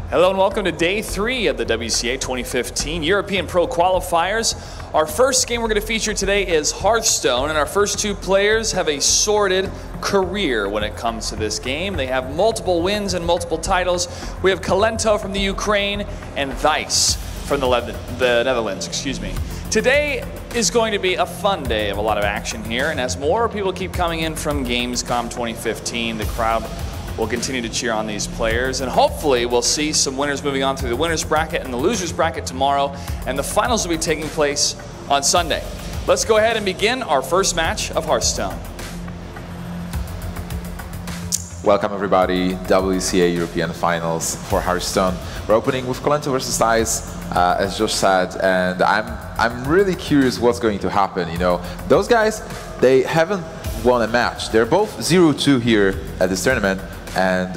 Hello and welcome to Day 3 of the WCA 2015 European Pro Qualifiers. Our first game we're going to feature today is Hearthstone, and our first two players have a sordid career when it comes to this game. They have multiple wins and multiple titles. We have Kolento from the Ukraine and Thijs from the Netherlands. Today is going to be a fun day of a lot of action here, and as more people keep coming in from Gamescom 2015, the crowd will continue to cheer on these players, and hopefully we'll see some winners moving on through the winners bracket and the losers bracket tomorrow, and the finals will be taking place on Sunday. Let's go ahead and begin our first match of Hearthstone. Welcome everybody, WCA European Finals for Hearthstone. We're opening with Kolento versus Thijs, as Josh said, and I'm really curious what's going to happen. You know, those guys, they haven't won a match. They're both 0-2 here at this tournament, and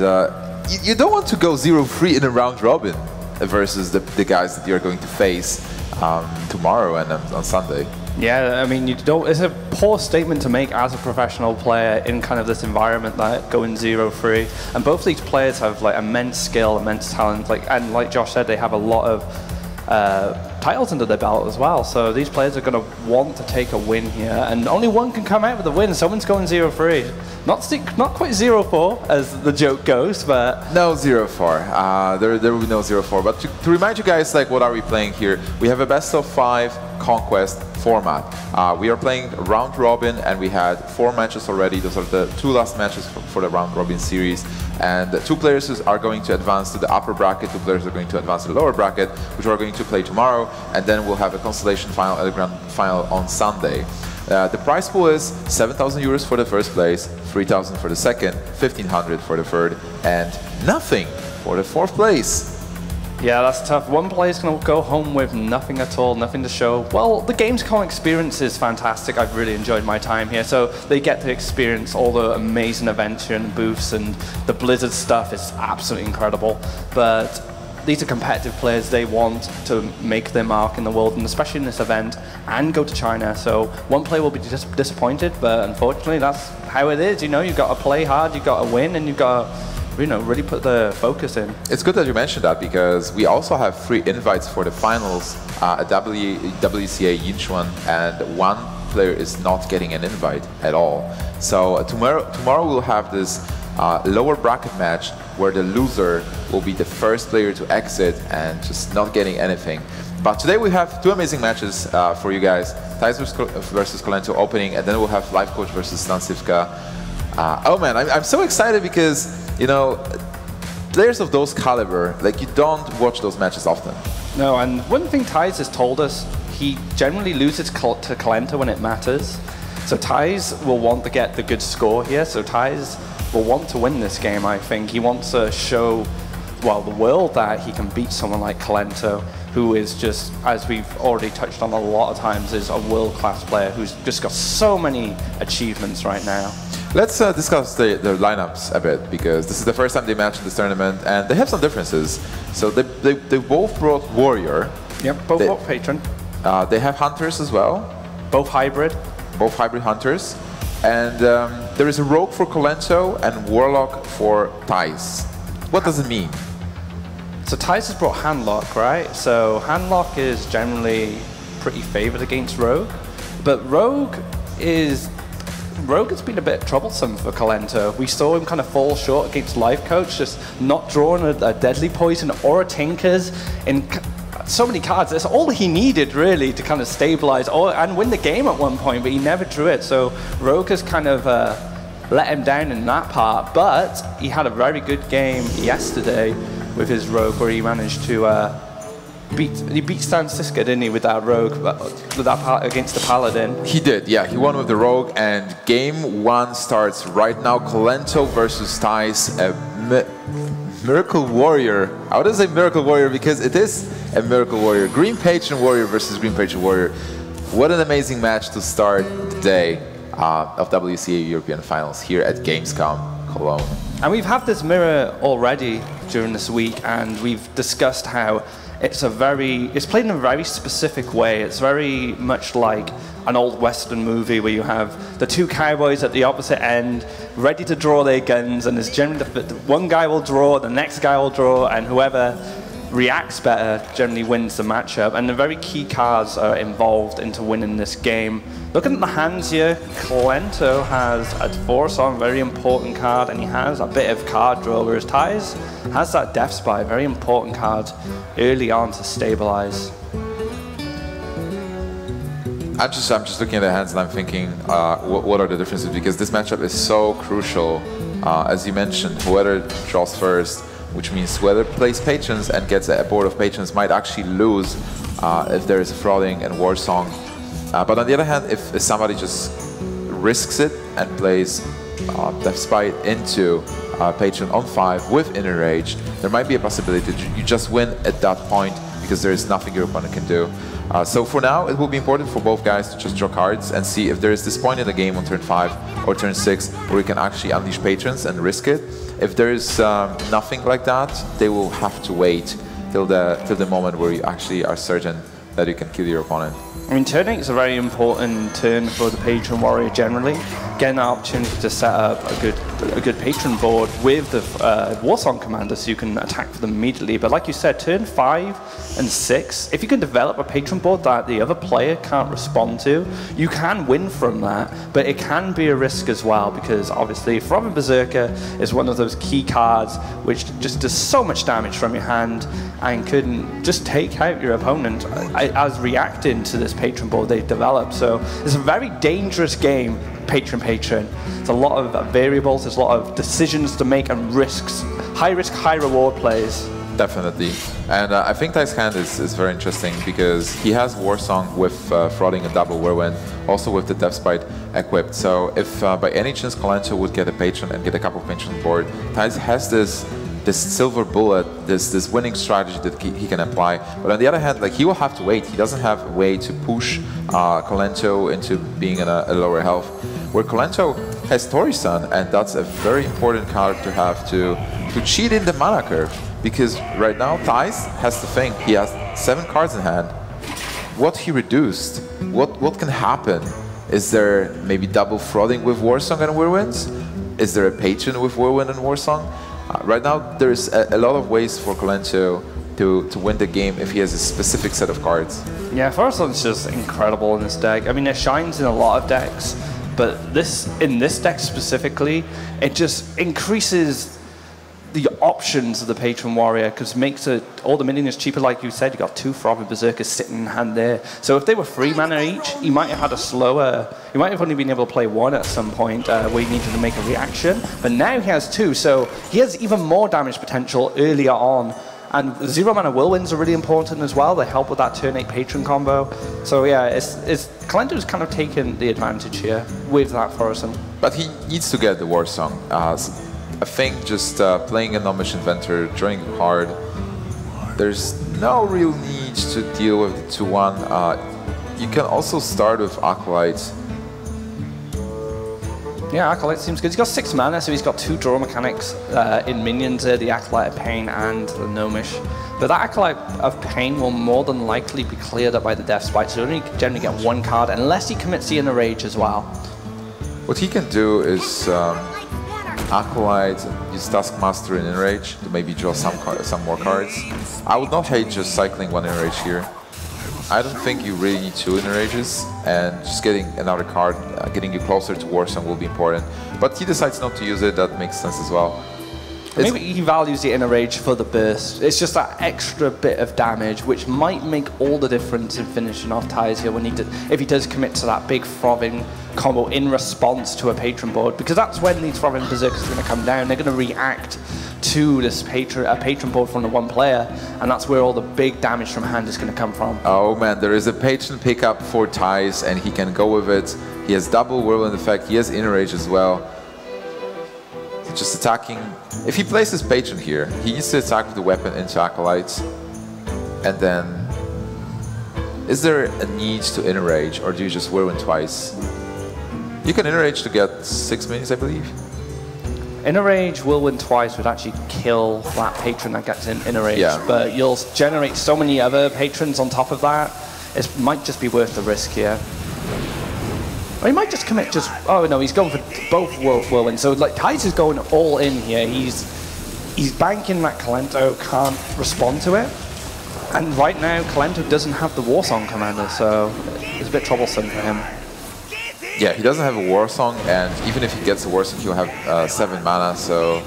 you don't want to go 0-3 in a round robin versus the guys that you're going to face tomorrow and on Sunday. Yeah, I mean, you don't. It's a poor statement to make as a professional player in kind of this environment, like going 0-3. And both these players have like immense skill, immense talent. And like Josh said, they have a lot of titles under their belt as well. So these players are going to want to take a win here, and only one can come out with a win. Someone's going 0-3. Not quite 0-4 as the joke goes, but no 0-4. There will be no 0-4. But to remind you guys, like, what are we playing here? We have a best of 5 conquest format. We are playing round robin, and we had 4 matches already. Those are the 2 last matches for the round robin series. And 2 players are going to advance to the upper bracket, 2 players are going to advance to the lower bracket, which we are going to play tomorrow, and then we'll have a constellation final and a grand final on Sunday. The prize pool is 7,000 euros for the first place, 3,000 for the second, 1,500 for the third, and nothing for the 4th place. Yeah, that's tough. One player's going to go home with nothing at all, nothing to show. Well, the Gamescom experience is fantastic. I've really enjoyed my time here. So they get to experience all the amazing events here and booths, and the Blizzard stuff is absolutely incredible. But these are competitive players. They want to make their mark in the world, and especially in this event, and go to China. So one player will be disappointed, but unfortunately that's how it is. You know, you've got to play hard, you've got to win, and you've got to, you know, really put the focus in. It's good that you mentioned that, because we also have 3 invites for the finals at WCA Yinchuan, and 1 player is not getting an invite at all. So tomorrow we'll have this lower bracket match where the loser will be the first player to exit and just not getting anything. But today we have 2 amazing matches for you guys. Thijs versus Kolento opening, and then we'll have Life Coach versus Stansivka. Oh man, I'm so excited, because, you know, players of those caliber, like, you don't watch those matches often. No, and one thing Thijs has told us, he generally loses to Kolento when it matters. So Thijs will want to get the good score here. So Thijs will want to win this game, I think. He wants to show, well, the world that he can beat someone like Kolento, who is just, as we've already touched on a lot of times, is a world-class player who's just got so many achievements right now. Let's discuss the lineups a bit, because this is the first time they match in this tournament, and they have some differences. So they both brought Warrior. Yep, both brought Patron. They have Hunters as well. Both hybrid. Both hybrid Hunters. And there is a Rogue for Kolento and Warlock for Thijs. What does it mean? So Thijs has brought Handlock, right? So Handlock is generally pretty favored against Rogue, but Rogue has been a bit troublesome for Kolento. We saw him kind of fall short against Life Coach, just not drawing a Deadly Poison or a Tinkers in so many cards. That's all he needed, really, to kind of stabilize and win the game at one point, but he never drew it. So Rogue has kind of let him down in that part, but he had a very good game yesterday with his Rogue, where he managed to beat Stansivka, didn't he, with that Rogue, with that part against the Paladin? He did, yeah. He won with the Rogue, and game 1 starts right now. Kolento versus Thijs, a Miracle Warrior. I would say Miracle Warrior because it is a Miracle Warrior. Green Patron Warrior versus Green Patron Warrior. What an amazing match to start the day of WCA European Finals here at Gamescom Cologne. And we've had this mirror already during this week, and we've discussed how it's played in a very specific way. It's very much like an old Western movie where you have the two cowboys at the opposite end ready to draw their guns, and there's generally one guy will draw, the next guy will draw, and whoever reacts better generally wins the matchup. And the very key cards are involved into winning this game. Looking at the hands here, Kolento has a Force-on, very important card, and he has a bit of card draw, whereas Thijs has that Death Spy, very important card early on to stabilize. I'm just looking at the hands and I'm thinking, what are the differences? Because this matchup is so crucial. As you mentioned, whoever draws first, which means whoever plays Patrons and gets a board of Patrons might actually lose if there is frauding and Warsong. But on the other hand, if somebody just risks it and plays Death Spy into Patron on 5 with Inner Rage, there might be a possibility that you just win at that point because there is nothing your opponent can do. So for now, it will be important for both guys to just draw cards and see if there is this point in the game on turn 5 or turn 6 where you can actually unleash Patrons and risk it. If there is nothing like that, they will have to wait till the moment where you actually are certain that you can kill your opponent. I mean, turn 8 is a very important turn for the Patron Warrior generally. Getting an opportunity to set up a good Patron board with the Warsong commander so you can attack for them immediately. But like you said, turn 5 and 6, if you can develop a Patron board that the other player can't respond to, you can win from that, but it can be a risk as well, because obviously Throbbing Berserker is one of those key cards which just does so much damage from your hand and can just take out your opponent as reacting to this Patron board they've developed. So it's a very dangerous game, Patron. There's a lot of variables, there's a lot of decisions to make and risks, high risk, high reward plays. Definitely. And I think Thijs' hand is very interesting because he has Warsong with Frauding and Double Whirlwind, also with the Death Spite equipped. So if by any chance Kolento would get a Patron and get a couple of Patrons on board, Thijs has this silver bullet, this winning strategy that he can apply. But on the other hand, like, he will have to wait. He doesn't have a way to push Kolento into being in a lower health. Where Kolento has Tori-san, and that's a very important card to have to cheat in the mana curve. Because right now Thijs has to think, he has 7 cards in hand. What he reduced, what can happen? Is there maybe double frauding with Warsong and Whirlwinds? Is there a Patron with Whirlwind and Warsong? Right now there's a lot of ways for Kolento to win the game if he has a specific set of cards. Yeah, Warsong's just incredible in this deck. I mean, it shines in a lot of decks, but in this deck specifically, it just increases the options of the Patron Warrior, because it makes all the minions cheaper. Like you said, you got 2 Throbbing Berserkers sitting in hand there. So if they were 3 mana each, he might have had a slower, he might have only been able to play 1 at some point where he needed to make a reaction. But now he has 2, so he has even more damage potential earlier on. And 0 mana Whirlwinds are really important as well. They help with that turn 8 Patron combo. So yeah, Kolento's kind of taken the advantage here with that Forest. But he needs to get the Warsong. I think just playing a non-mission Inventor, drawing a card, there's no real need to deal with the 2-1. You can also start with Acolyte. Yeah, Acolyte seems good. He's got 6 mana, so he's got 2 draw mechanics in minions, the Acolyte of Pain and the Gnomish. But that Acolyte of Pain will more than likely be cleared up by the Death Spite, so you only generally get 1 card, unless he commits the Inner Rage as well. What he can do is Acolyte, use Taskmaster in Enrage to maybe draw some more cards. I would not hate just cycling 1 Enrage here. I don't think you really need 2 Enrages, and just getting another card, getting you closer to Warsong will be important. But he decides not to use it, that makes sense as well. Maybe he values the Inner Rage for the burst. It's just that extra bit of damage, which might make all the difference in finishing off Thijs here if he does commit to that big Throbbing combo in response to a Patron board, because that's when these Throbbing Berserkers are going to come down. They're going to react to this Patron board from the 1 player, and that's where all the big damage from hand is going to come from. Oh man, there is a Patron pickup for Thijs, and he can go with it. He has double Whirlwind effect, he has Inner Rage as well. Just attacking. If he plays his Patron here, he needs to attack with the weapon into Acolytes. And then, is there a need to Inner Rage, or do you just Whirlwind twice? You can Inner Rage to get 6 minions, I believe. Inner Rage will win twice would actually kill that patron that gets in Inner Rage, but you'll generate so many other patrons on top of that, it might just be worth the risk here. Or he might just commit oh no, he's going for both whirlwinds. So like Thijs is going all in here. He's banking that Kolento can't respond to it. And right now, Kolento doesn't have the Warsong commander, so it's a bit troublesome for him. Yeah, he doesn't have a Warsong, and even if he gets a Warsong, he'll have 7 mana, so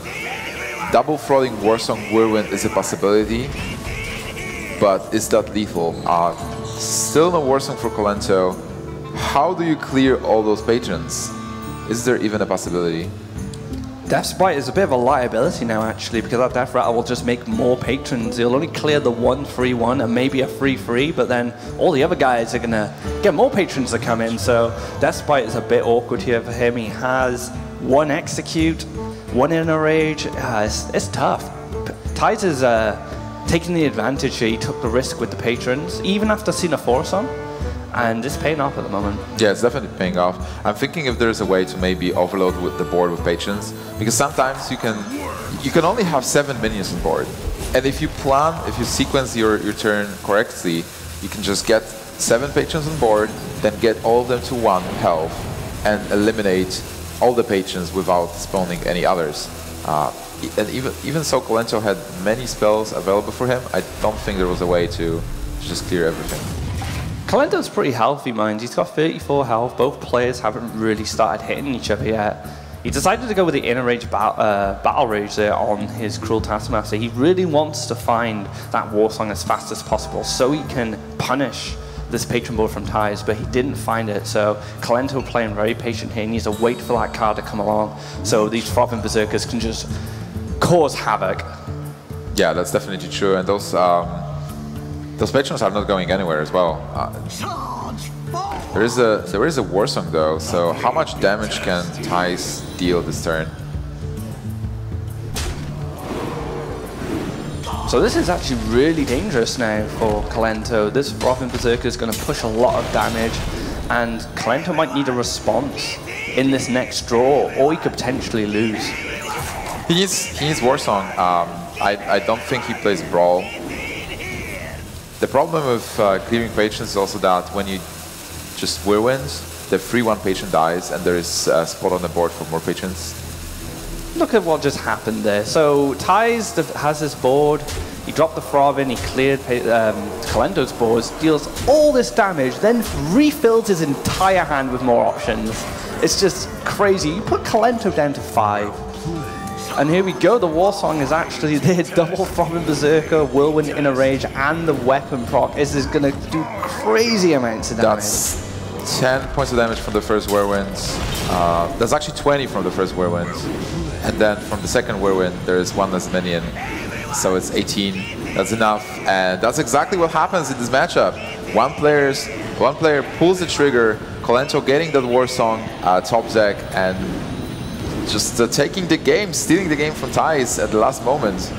double throttling Warsong Whirlwind is a possibility, but is that lethal? Still no Warsong for Kolento. How do you clear all those patrons? Is there even a possibility? Deathspite is a bit of a liability now, actually, because that Death Rattle will just make more patrons. He'll only clear the 1/3/1 and maybe a 3/3, but then all the other guys are going to get more patrons to come in, so Deathspite is a bit awkward here for him. He has 1 Execute, 1 Inner Rage. It's tough. Thijs is taking the advantage here. He took the risk with the patrons, even after seeing a foursome. And it's paying off at the moment. Yeah, it's definitely paying off. I'm thinking if there's a way to maybe overload with the board with patrons, because sometimes you can only have 7 minions on board, and if you sequence your turn correctly, you can just get 7 patrons on board, then get all of them to 1 health, and eliminate all the patrons without spawning any others. And even so, Kolento had many spells available for him. I don't think there was a way to just clear everything. Kolento's pretty healthy, mind. He's got 34 health. Both players haven't really started hitting each other yet. He decided to go with the Inner Rage Battle Rage there on his Cruel Taskmaster. He really wants to find that Warsong as fast as possible so he can punish this patron board from Thijs, but he didn't find it. So Kolento playing very patient here. He needs to wait for that card to come along so these Frothing Berserkers can just cause havoc. Yeah, that's definitely true. And those patrons are not going anywhere as well. There is a Warsong though, so how much damage can Thijs deal this turn? So this is actually really dangerous now for Kolento. This Frothing Berserker is going to push a lot of damage, and Kolento might need a response in this next draw, or he could potentially lose. He needs Warsong. I don't think he plays Brawl. The problem with clearing patrons is also that when you just Whirlwind, the 3/1 patron dies and there is a spot on the board for more patrons. Look at what just happened there. So Thijs has his board, he dropped the Frothing, he cleared Kolento's boards, deals all this damage, then refills his entire hand with more options. It's just crazy. You put Kolento down to 5. And here we go, the Warsong is actually there, double Frothing Berserker, Whirlwind Inner Rage, and the weapon proc. This is going to do crazy amounts of damage. That's 10 points of damage from the first Whirlwind. That's actually 20 from the first Whirlwind. And then from the second Whirlwind, there's 1 less minion. So it's 18. That's enough. And that's exactly what happens in this matchup. One player pulls the trigger, Kolento getting that Warsong top deck, and just taking the game, stealing the game from Thijs at the last moment.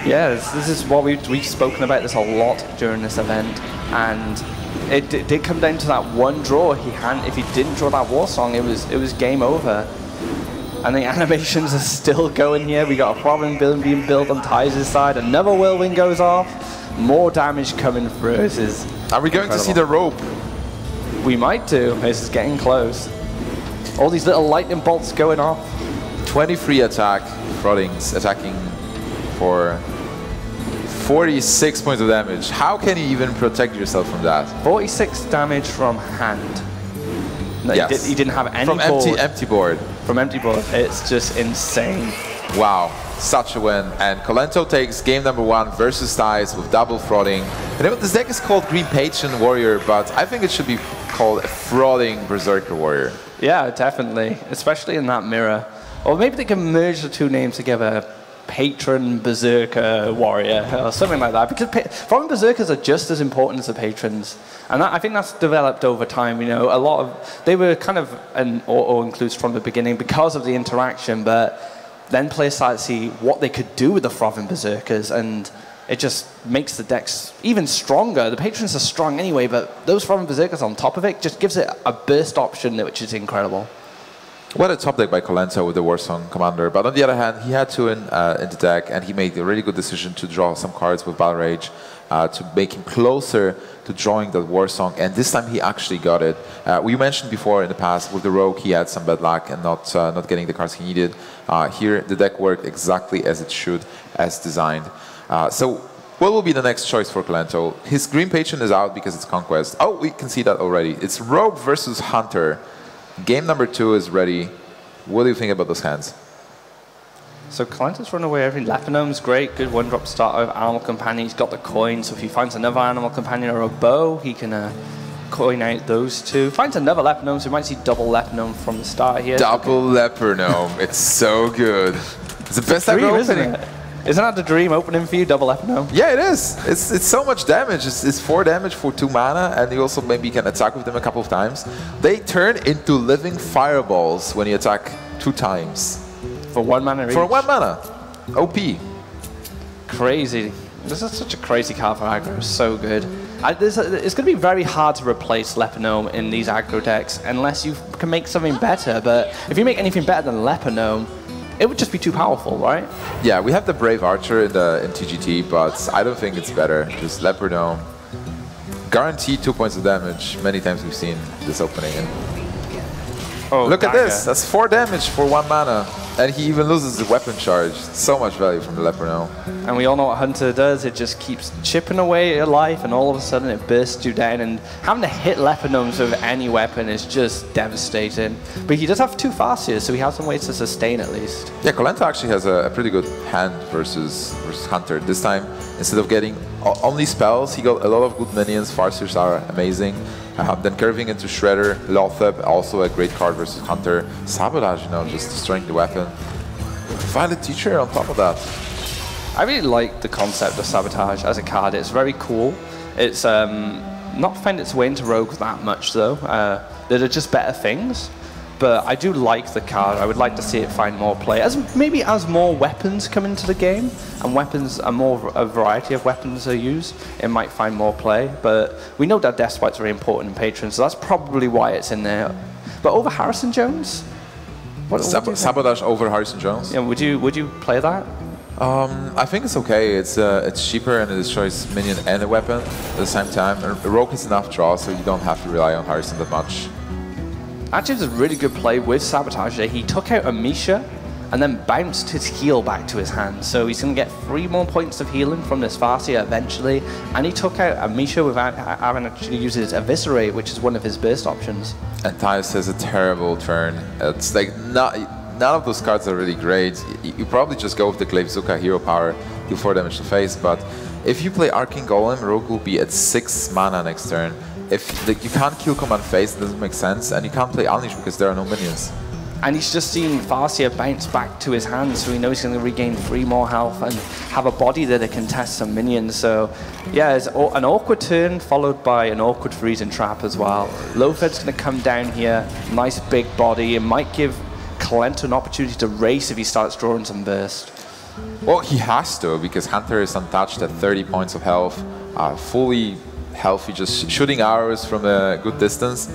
Yeah, this is what we've spoken about this a lot during this event, and it did come down to that one draw. If he didn't draw that Warsong, it was game over. And the animations are still going here. We got a Frothing being built on Thijs' side. Another Whirlwind goes off. More damage coming through. This is Are we going to see the rope? We might do. This is getting close. All these little lightning bolts going off. 23 attack, Frothings attacking for 46 points of damage. How can you even protect yourself from that? 46 damage from hand. No, yes. He didn't have any from board. empty board. From empty board. It's just insane. Wow, such a win. And Kolento takes game number 1 versus Thijs with double Frothing. And this deck is called Green Patron Warrior, but I think it should be called a Frothing Berserker Warrior. Yeah, definitely. Especially in that mirror. Or maybe they can merge the 2 names together, Patron Berserker Warrior, or something like that. Because Frothing Berserkers are just as important as the patrons, and I think that's developed over time. You know, they were kind of an auto-includes from the beginning because of the interaction, but then players started to see what they could do with the Frothing Berserkers, and it just makes the decks even stronger. The patrons are strong anyway, but those Frothing Berserkers on top of it just gives it a burst option, which is incredible. What a top deck by Kolento with the Warsong Commander, but on the other hand, he had two in the deck, and he made a really good decision to draw some cards with Battle Rage to make him closer to drawing that Warsong, and this time he actually got it. We mentioned before in the past, with the Rogue, he had some bad luck and not getting the cards he needed. Here, the deck worked exactly as it should, as designed. So, what will be the next choice for Kolento? His Green Patron is out because it's Conquest. Oh, we can see that already. It's Rogue versus Hunter. Game number 2 is ready. What do you think about those hands? So Kolento's run away every Lepinome's great, good one-drop starter of Animal Companion. He's got the coin, so if he finds another Animal Companion or a bow, he can coin out those two. Finds another Leponome, so we might see double Leponome from the start here. Double Leponome. It's so good. It's the best ever opening. Isn't that the dream opening for you, double Leponome? Yeah, it is. It's so much damage. It's 4 damage for 2 mana, and you also maybe can attack with them a couple of times. They turn into living fireballs when you attack 2 times. For 1 mana each? For 1 mana. OP. Crazy. This is such a crazy card for aggro. So good. It's going to be very hard to replace Leponome in these aggro decks unless you can make something better. But if you make anything better than Leponome, it would just be too powerful, right? Yeah, we have the Brave Archer in TGT, but I don't think it's better. Just Leopardome. Guaranteed 2 points of damage. Many times we've seen this opening. Oh, look at this. That's 4 damage for 1 mana. And he even loses the weapon charge. So much value from the Leopardome. And we all know what Hunter does. It just keeps chipping away at your life, and all of a sudden it bursts you down. And having to hit Leopardomes with any weapon is just devastating. But he does have 2 Farseers, so he has some ways to sustain at least. Yeah, Kolento actually has a pretty good hand versus Hunter. This time, instead of getting only spells, he got a lot of good minions. Farseers are amazing. Then curving into Shredder, Lothep, also a great card versus Hunter. Sabotage, you know, just destroying the weapon. Violet Teacher on top of that. I really like the concept of Sabotage as a card. It's very cool. It's not found its way into Rogue that much though. There are just better things. But I do like the card. I would like to see it find more play. Maybe as more weapons come into the game, and a variety of weapons are used, it might find more play. But we know that Death Spite's very important in Patron, so that's probably why it's in there. But over Harrison Jones? Sabotage over Harrison Jones? Yeah, would you play that? I think it's okay. It's cheaper and it destroys minion and a weapon at the same time. A Rogue is enough draw, so you don't have to rely on Harrison that much. Actually, it was a really good play with Sabotage there. He took out Amisha and then bounced his heal back to his hand. So he's going to get 3 more points of healing from this Farseer eventually. And he took out Amisha without having actually used his Eviscerate, which is one of his burst options. And Thijs has a terrible turn. It's like none of those cards are really great. You probably just go with the Glaive-Zuka hero power, deal 4 damage to face. But if you play Arcane Golem, Rogue will be at 6 mana next turn. If you can't kill command phase, it doesn't make sense, and you can't play Unleash because there are no minions. And he's just seen Farseer bounce back to his hand, so he knows he's going to regain 3 more health and have a body that can test some minions. So yeah, it's an awkward turn followed by an awkward freezing trap as well. Lothed's going to come down here, nice big body. It might give Kolento an opportunity to race if he starts drawing some burst. Well, he has to, because Hunter is untouched at 30 points of health, fully healthy, just shooting arrows from a good distance.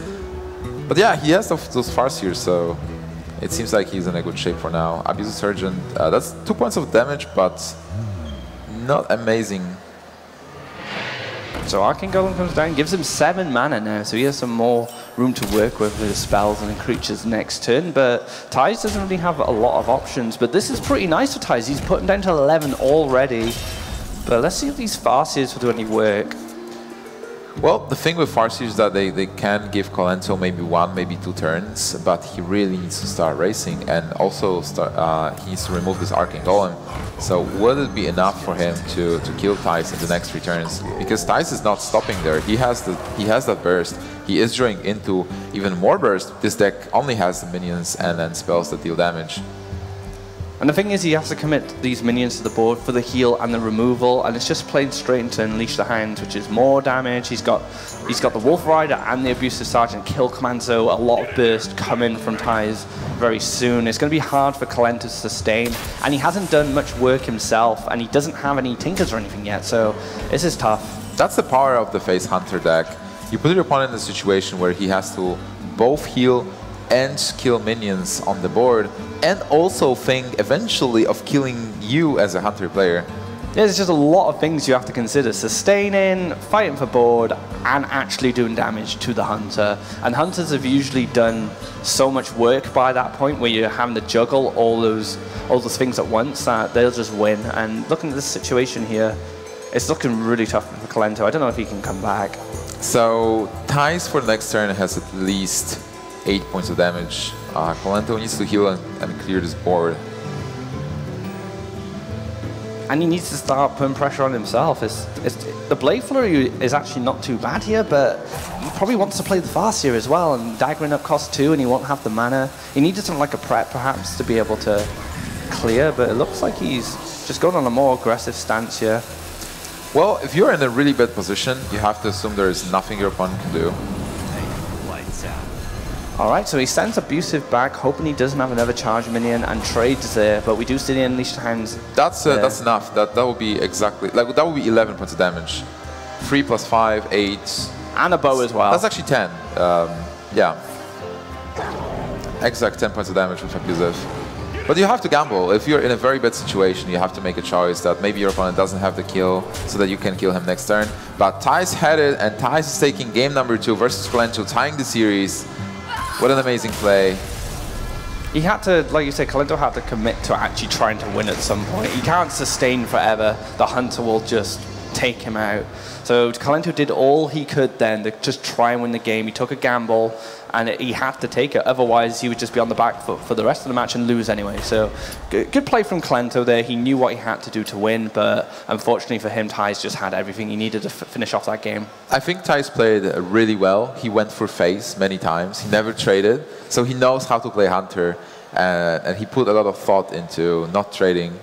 But yeah, he has those Farseers, so it seems like he's in a good shape for now. Abusive Surgeon, that's 2 points of damage, but not amazing. So Arcane Golem comes down, gives him 7 mana now, so he has some more room to work with his spells and creatures next turn. But Thijs doesn't really have a lot of options, but this is pretty nice for Thijs. He's putting down to 11 already. But let's see if these Farseers will do any work. Well, the thing with Farseers is that they can give Kolento maybe 1, maybe 2 turns, but he really needs to start racing, and also he needs to remove this Arcane Golem. So will it be enough for him to kill Thijs in the next 3 turns? Because Thijs is not stopping there. He has that burst. He is drawing into even more burst. This deck only has the minions and then spells that deal damage. And the thing is, he has to commit these minions to the board for the heal and the removal, and it's just playing straight into Unleash the Hound, which is more damage. He's got the Wolf Rider and the Abusive Sergeant kill command, so a lot of burst coming from Thijs very soon. It's going to be hard for Kolento to sustain, and he hasn't done much work himself, and he doesn't have any Tinkers or anything yet, so this is tough. That's the power of the Face Hunter deck. You put your opponent in a situation where he has to both heal and kill minions on the board, and also think eventually of killing you as a Hunter player. There's just a lot of things you have to consider. Sustaining, fighting for board, and actually doing damage to the Hunter. And Hunters have usually done so much work by that point where you're having to juggle all those things at once that they'll just win. And looking at this situation here, it's looking really tough for Kolento. I don't know if he can come back. So Thijs for the next turn has at least 8 points of damage. Kolento needs to heal and clear this board. And he needs to start putting pressure on himself. The Blade Flurry is actually not too bad here, but he probably wants to play the Farseer as well, and daggering up cost 2, and he won't have the mana. He needed something like a prep, perhaps, to be able to clear, but it looks like he's just going on a more aggressive stance here. Well, if you're in a really bad position, you have to assume there is nothing your opponent can do. Alright, so he sends Abusive back, hoping he doesn't have another charge minion, and trades there, but we do see the Unleashed Hands. That's enough. That would be exactly, like, that would be 11 points of damage. 3 plus 5, 8. And a bow as well. That's actually 10. Yeah. Exact 10 points of damage with Abusive. But you have to gamble. If you're in a very bad situation, you have to make a choice that maybe your opponent doesn't have the kill so that you can kill him next turn. But Thijs had it, and Thijs is taking game number 2 versus Kolento, tying the series. What an amazing play. He had to, like you said, Kolento had to commit to actually trying to win at some point. He can't sustain forever. The Hunter will just take him out. So Kolento did all he could then to just try and win the game. He took a gamble, and he had to take it. Otherwise, he would just be on the back foot for the rest of the match and lose anyway. So good play from Kolento there. He knew what he had to do to win, but unfortunately for him, Thijs just had everything he needed to finish off that game. I think Thijs played really well. He went for face many times. He never traded. So he knows how to play Hunter, and he put a lot of thought into not trading.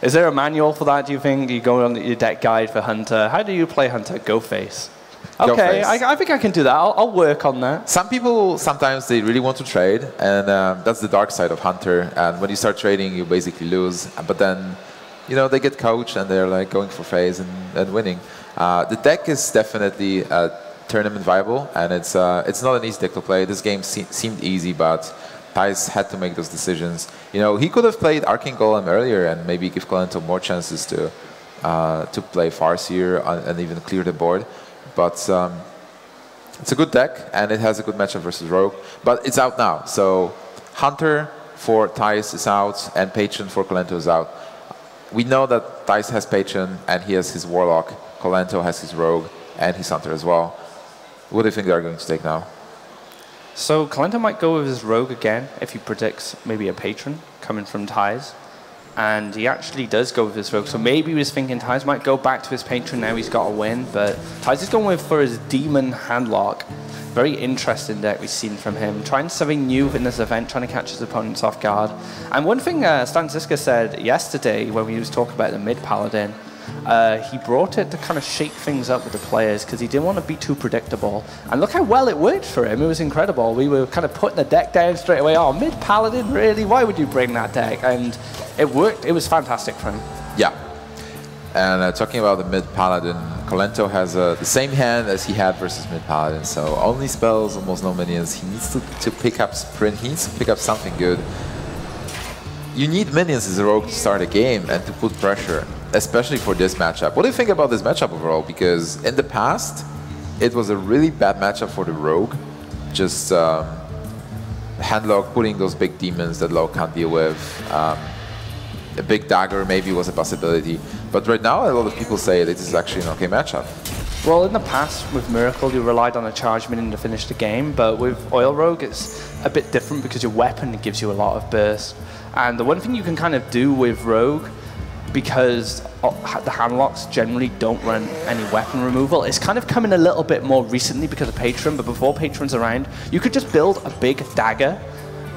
Is there a manual for that, do you think? You go on your deck guide for Hunter. How do you play Hunter? Go face. Okay, I think I can do that. I'll work on that. Some people, sometimes they really want to trade, and that's the dark side of Hunter. And when you start trading, you basically lose. But then, you know, they get coached, and they're like going for phase and winning. The deck is definitely tournament viable, and it's not an easy deck to play. This game seemed easy, but Thijs had to make those decisions. You know, he could have played Arcane Golem earlier and maybe give Kolento more chances to play Farseer and even clear the board. But it's a good deck, and it has a good matchup versus Rogue. But it's out now, so Hunter for Thijs is out, and Patron for Kolento is out. We know that Thijs has Patron, and he has his Warlock. Kolento has his Rogue, and his Hunter as well. What do you think they're going to take now? So Kolento might go with his Rogue again if he predicts maybe a Patron coming from Thijs. And he actually does go with his Rogue. So maybe he was thinking Thijs might go back to his Patron now he's got a win. But Thijs is going for his Demon Handlock. Very interesting deck we've seen from him. Trying something new in this event, trying to catch his opponents off guard. And one thing Stanziska said yesterday when we was talking about the mid-Paladin, he brought it to kind of shake things up with the players because he didn't want to be too predictable. And look how well it worked for him. It was incredible. We were kind of putting the deck down straight away. Oh, mid-Paladin, really? Why would you bring that deck? And it worked. It was fantastic for him. Yeah. And talking about the mid-Paladin, Kolento has the same hand as he had versus mid-Paladin. So only spells, almost no minions. He needs to pick up sprint. He needs to pick up something good. You need minions as a rogue to start a game and to put pressure, especially for this matchup. What do you think about this matchup overall? Because in the past, it was a really bad matchup for the rogue. Just handlock, putting those big demons that Low can't deal with. A big dagger maybe was a possibility. But right now, a lot of people say this is actually an okay matchup. Well, in the past, with Miracle, you relied on a charge minion to finish the game. But with Oil Rogue, it's a bit different because your weapon gives you a lot of burst. And the one thing you can kind of do with Rogue, because the handlocks generally don't run any weapon removal, it's kind of coming a little bit more recently because of Patron, but before Patron's around, you could just build a big dagger,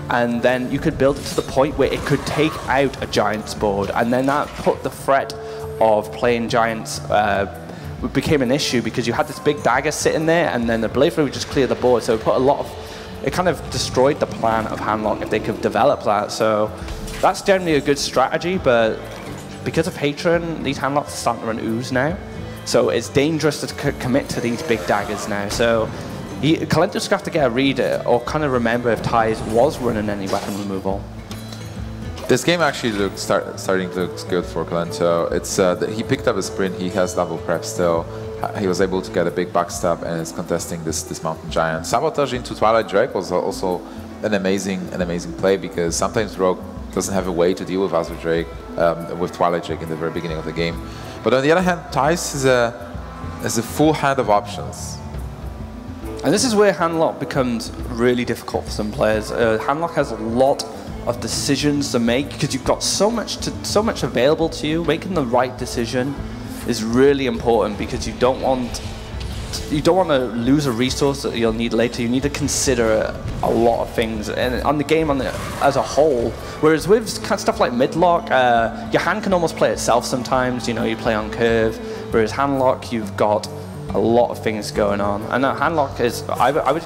and then you could build it to the point where it could take out a Giants board, and then that put the threat of playing Giants became an issue because you had this big dagger sitting there, and then the Blade Flurry would just clear the board, so it put a lot of... It kind of destroyed the plan of handlock if they could develop that, so that's generally a good strategy, but because of Patron, these handlocks are starting to run ooze now, so it's dangerous to commit to these big daggers now. So Kolento's going to have to get a read or kind of remember if Thijs was running any weapon removal. This game actually looks starting to look good for Kolento. It's he picked up a sprint. He has double prep still. He was able to get a big backstab and is contesting this Mountain Giant. Sabotage into Twilight Drake was also an amazing play, because sometimes Rogue doesn't have a way to deal with Azure Drake, with Twilight Drake in the very beginning of the game. But on the other hand, Thijs has a full hand of options. And this is where handlock becomes really difficult for some players. Handlock has a lot of decisions to make, because you've got so much available to you. Making the right decision is really important, because you don't want to lose a resource that you'll need later. You need to consider a lot of things and on the game as a whole. Whereas with stuff like midlock, your hand can almost play itself sometimes. You know, you play on curve. Whereas handlock, you've got a lot of things going on. And handlock is, I would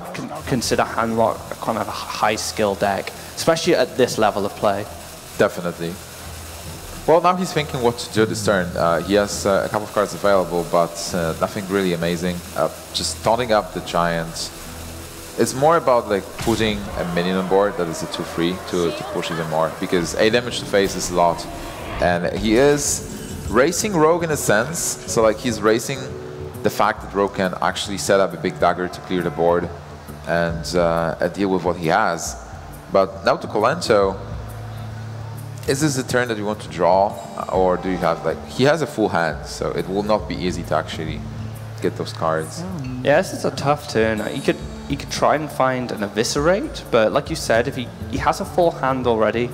consider handlock a kind of a high skill deck, especially at this level of play. Definitely. Well, now he's thinking what to do this turn. He has a couple of cards available, but nothing really amazing. Just taunting up the Giant. It's more about like putting a minion on board that is a 2/3 to push even more, because 8 damage to face is a lot. And he is racing Rogue in a sense, so like he's racing the fact that Rogue can actually set up a big dagger to clear the board and deal with what he has. But now to Kolento, is this a turn that you want to draw, or do you have like, he has a full hand, so it will not be easy to actually get those cards. Yeah, this is a tough turn. He could try and find an Eviscerate, but like you said, if he has a full hand already,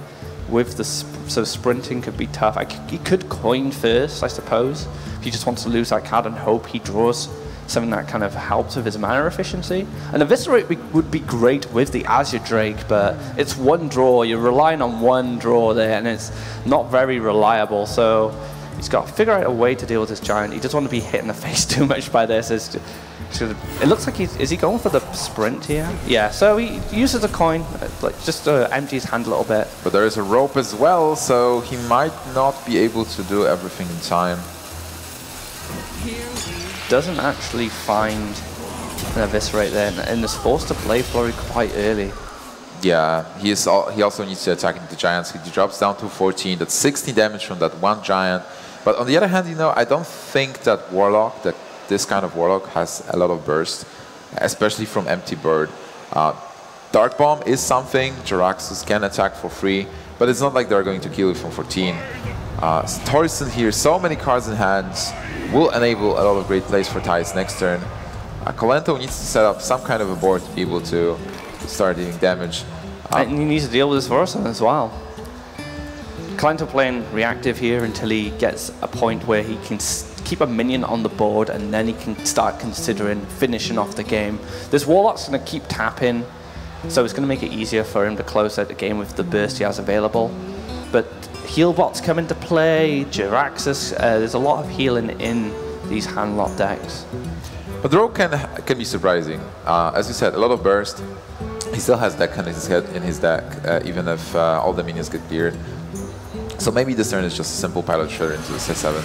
with the so sprinting could be tough. He could coin first, I suppose, if he just wants to lose that card and hope he draws something that kind of helps with his mana efficiency. And Eviscerate would be great with the Azure Drake, but it's one draw. You're relying on one draw there, and it's not very reliable. So he's got to figure out a way to deal with this Giant. He doesn't want to be hit in the face too much by this. It looks like is he going for the sprint here? Yeah, so he uses a coin, like just to empty his hand a little bit. But there is a rope as well, so he might not be able to do everything in time. Doesn't actually find an Eviscerate there, and is forced to play Flurry quite early. Yeah, he also needs to attack into the Giants. He drops down to 14. That's 16 damage from that one Giant. But on the other hand, you know, I don't think that Warlock, this kind of Warlock, has a lot of burst, especially from Empty Bird. Dark Bomb is something Jaraxxus can attack for free, but it's not like they're going to kill you from 14. Torison here, so many cards in hand, will enable a lot of great plays for Thijs next turn. Kolento needs to set up some kind of a board to be able to start dealing damage. And he needs to deal with his Vorson as well. Kolento playing reactive here until he gets a point where he can keep a minion on the board, and then he can start considering finishing off the game. This Warlock's going to keep tapping, so it's going to make it easier for him to close out the game with the burst he has available. But Healbots come into play, Jaraxxus, there's a lot of healing in these handlock decks. But Rogue can be surprising. As you said, a lot of burst. He still has that kind in his deck, even if all the minions get cleared. So maybe this turn is just a simple Pilot Shredder into the C7.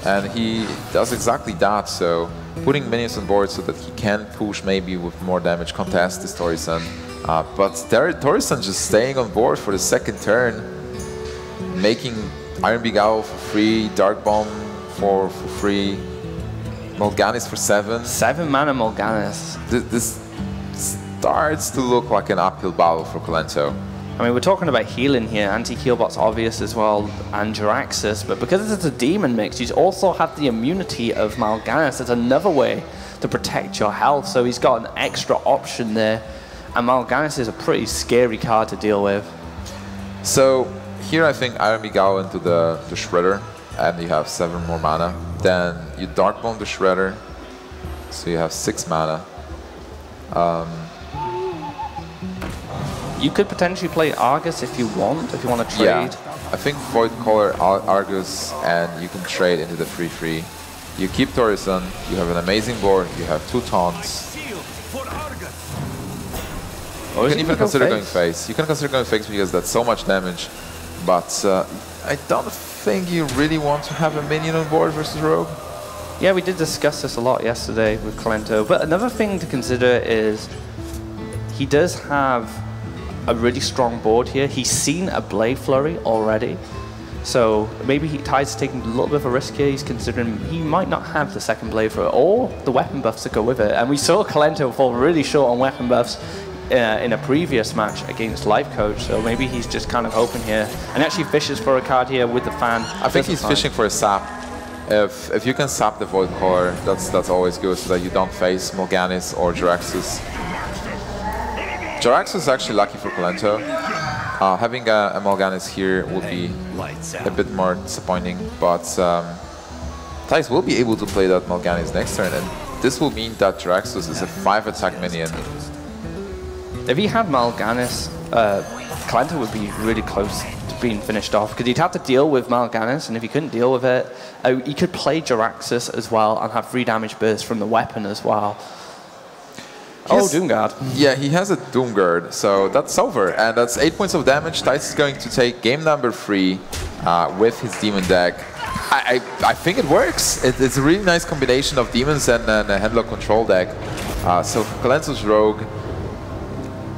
And he does exactly that, so putting minions on board so that he can push maybe with more damage, contest this Torison. But Torison just staying on board for the second turn, making Iron Begal for free, Dark Bomb for free, Mulganis for 7. 7 mana Mulganis. This starts to look like an uphill battle for Kolento. I mean, we're talking about healing here. Anti-Healbot's obvious as well, and Jaraxxus, but because it's a demon mix, you also have the immunity of Mal'Ganis. There's another way to protect your health, so he's got an extra option there, and Mal'Ganis is a pretty scary card to deal with. So here I think Iron Begal into the Shredder, and you have 7 more mana. Then you Dark Bomb the Shredder, so you have 6 mana. You could potentially play Argus if you want to trade. Yeah, I think Void Caller Argus, and you can trade into the 3/3. You keep Torison, you have an amazing board, you have 2 taunts. You can even consider going face. You can consider going face because that's so much damage, but I don't think you really want to have a minion on board versus Rogue. Yeah, we did discuss this a lot yesterday with Kolento, but another thing to consider is he does have a really strong board here. He's seen a Blade Flurry already, so maybe Ty's taking a little bit of a risk here. He's considering he might not have the second Blade Flurry or the weapon buffs to go with it, and we saw Kolento fall really short on weapon buffs in a previous match against Life Coach, so maybe he's just kind of hoping here, and actually fishes for a card here with the fan. I think he's fishing for a sap. If you can sap the Void Caller, that's always good, so that you don't face Morganis or Jaraxxus. Jaraxxus is actually lucky for Kolento. Having a Morganis here would be a bit more disappointing, but Thijs will be able to play that Morganis next turn, and this will mean that Jaraxxus is a 5-attack minion. If he had Morganis, Kolento would be really close to being finished off, because he'd have to deal with Morganis, and if he couldn't deal with it, he could play Jaraxxus as well and have 3 damage bursts from the weapon as well. Oh, Doomguard. Yeah, he has a Doomguard, so that's over, and that's 8 points of damage. Thijs is going to take game number 3 with his demon deck. I think it works. It's a really nice combination of demons and a handlock control deck. So Kolento's Rogue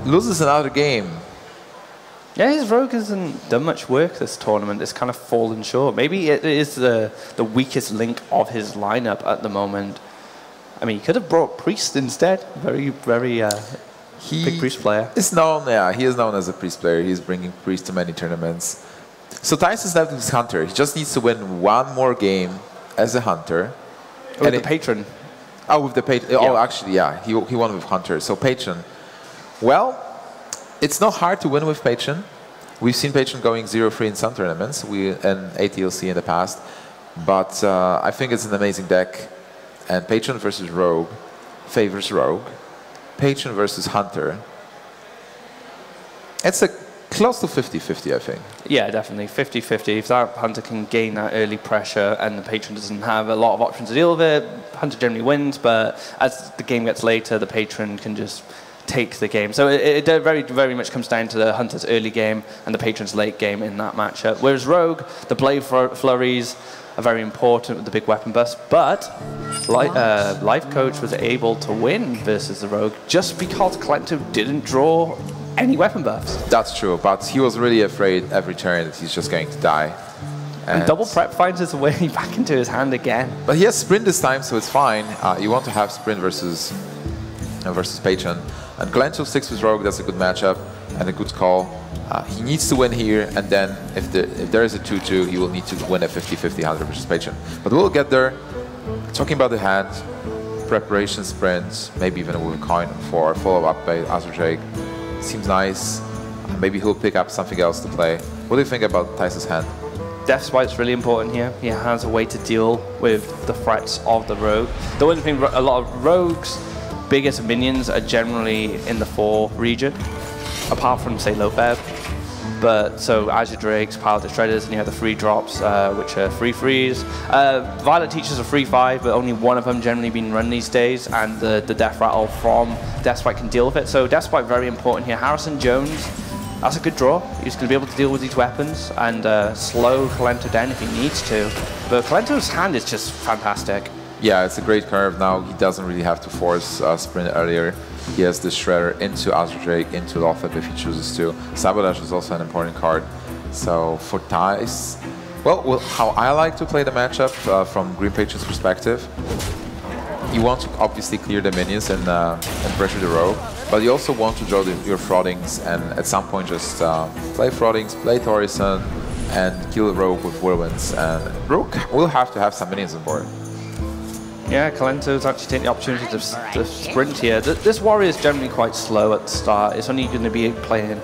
loses another game. Yeah, his Rogue hasn't done much work this tournament. It's kind of fallen short. Maybe it is the weakest link of his lineup at the moment. I mean, he could have brought Priest instead. Very big Priest player. Is known, yeah, he is known as a Priest player. He's bringing Priest to many tournaments. So Thijs is left with his Hunter. He just needs to win 1 more game as a Hunter. With the Patron. Oh, with the Patron. Yeah. Oh, actually, yeah, he won with Hunter. So Patron. Well, it's not hard to win with Patron. We've seen Patron going 0-3 in some tournaments, and ATLC in the past. But I think it's an amazing deck. And Patron versus Rogue favors Rogue. Patron versus Hunter. It's a close to 50-50, I think. Yeah, definitely 50-50. If that Hunter can gain that early pressure and the Patron doesn't have a lot of options to deal with it, Hunter generally wins. But as the game gets later, the Patron can just take the game. So it very much comes down to the Hunter's early game and the Patron's late game in that matchup. Whereas Rogue, the Blade Flurries are very important with the big weapon bust, but Life Coach was able to win versus the Rogue just because Kolento didn't draw any weapon buffs. That's true, but he was really afraid every turn that he's just going to die. And double prep finds his way back into his hand again. But he has sprint this time, so it's fine. You want to have sprint versus Patron. And Kolento sticks with Rogue, that's a good matchup and a good call. He needs to win here, and then if there is a 2-2, he will need to win a 50-50 Hunter versus Patron. But we'll get there. Talking about the hand, preparation sprints, maybe even with a coin for follow-up by Azure Drake. Seems nice. Maybe he'll pick up something else to play. What do you think about Thijs' hand? That's why it's really important here. He has a way to deal with the threats of the Rogue. The one thing, a lot of Rogues' biggest minions are generally in the 4 region, apart from, say, Lofeb. But so Azure Drakes, Pilot Shredders, and you have the 3 drops, which are 3/3s. Violet Teachers are 3/5, but only one of them generally being run these days, and the Death Rattle from Deathspite can deal with it. So Deathspite very important here. Harrison Jones, that's a good draw. He's going to be able to deal with these weapons and slow Kolento down if he needs to. But Kolento's hand is just fantastic. Yeah, it's a great curve now. He doesn't really have to force sprint earlier. He has the Shredder into Azure Drake, into Lothep if he chooses to. Sabotage is also an important card. So for Thijs, well, how I like to play the matchup from Green Patron's perspective, you want to obviously clear the minions and pressure the Rogue, but you also want to draw your Frothings and at some point just play Frothings, play Torison, and kill Rogue with Whirlwinds. And Rogue will have to have some minions on board. Yeah, Kolento's actually taking the opportunity to sprint here. This warrior is generally quite slow at the start. It's only going to be playing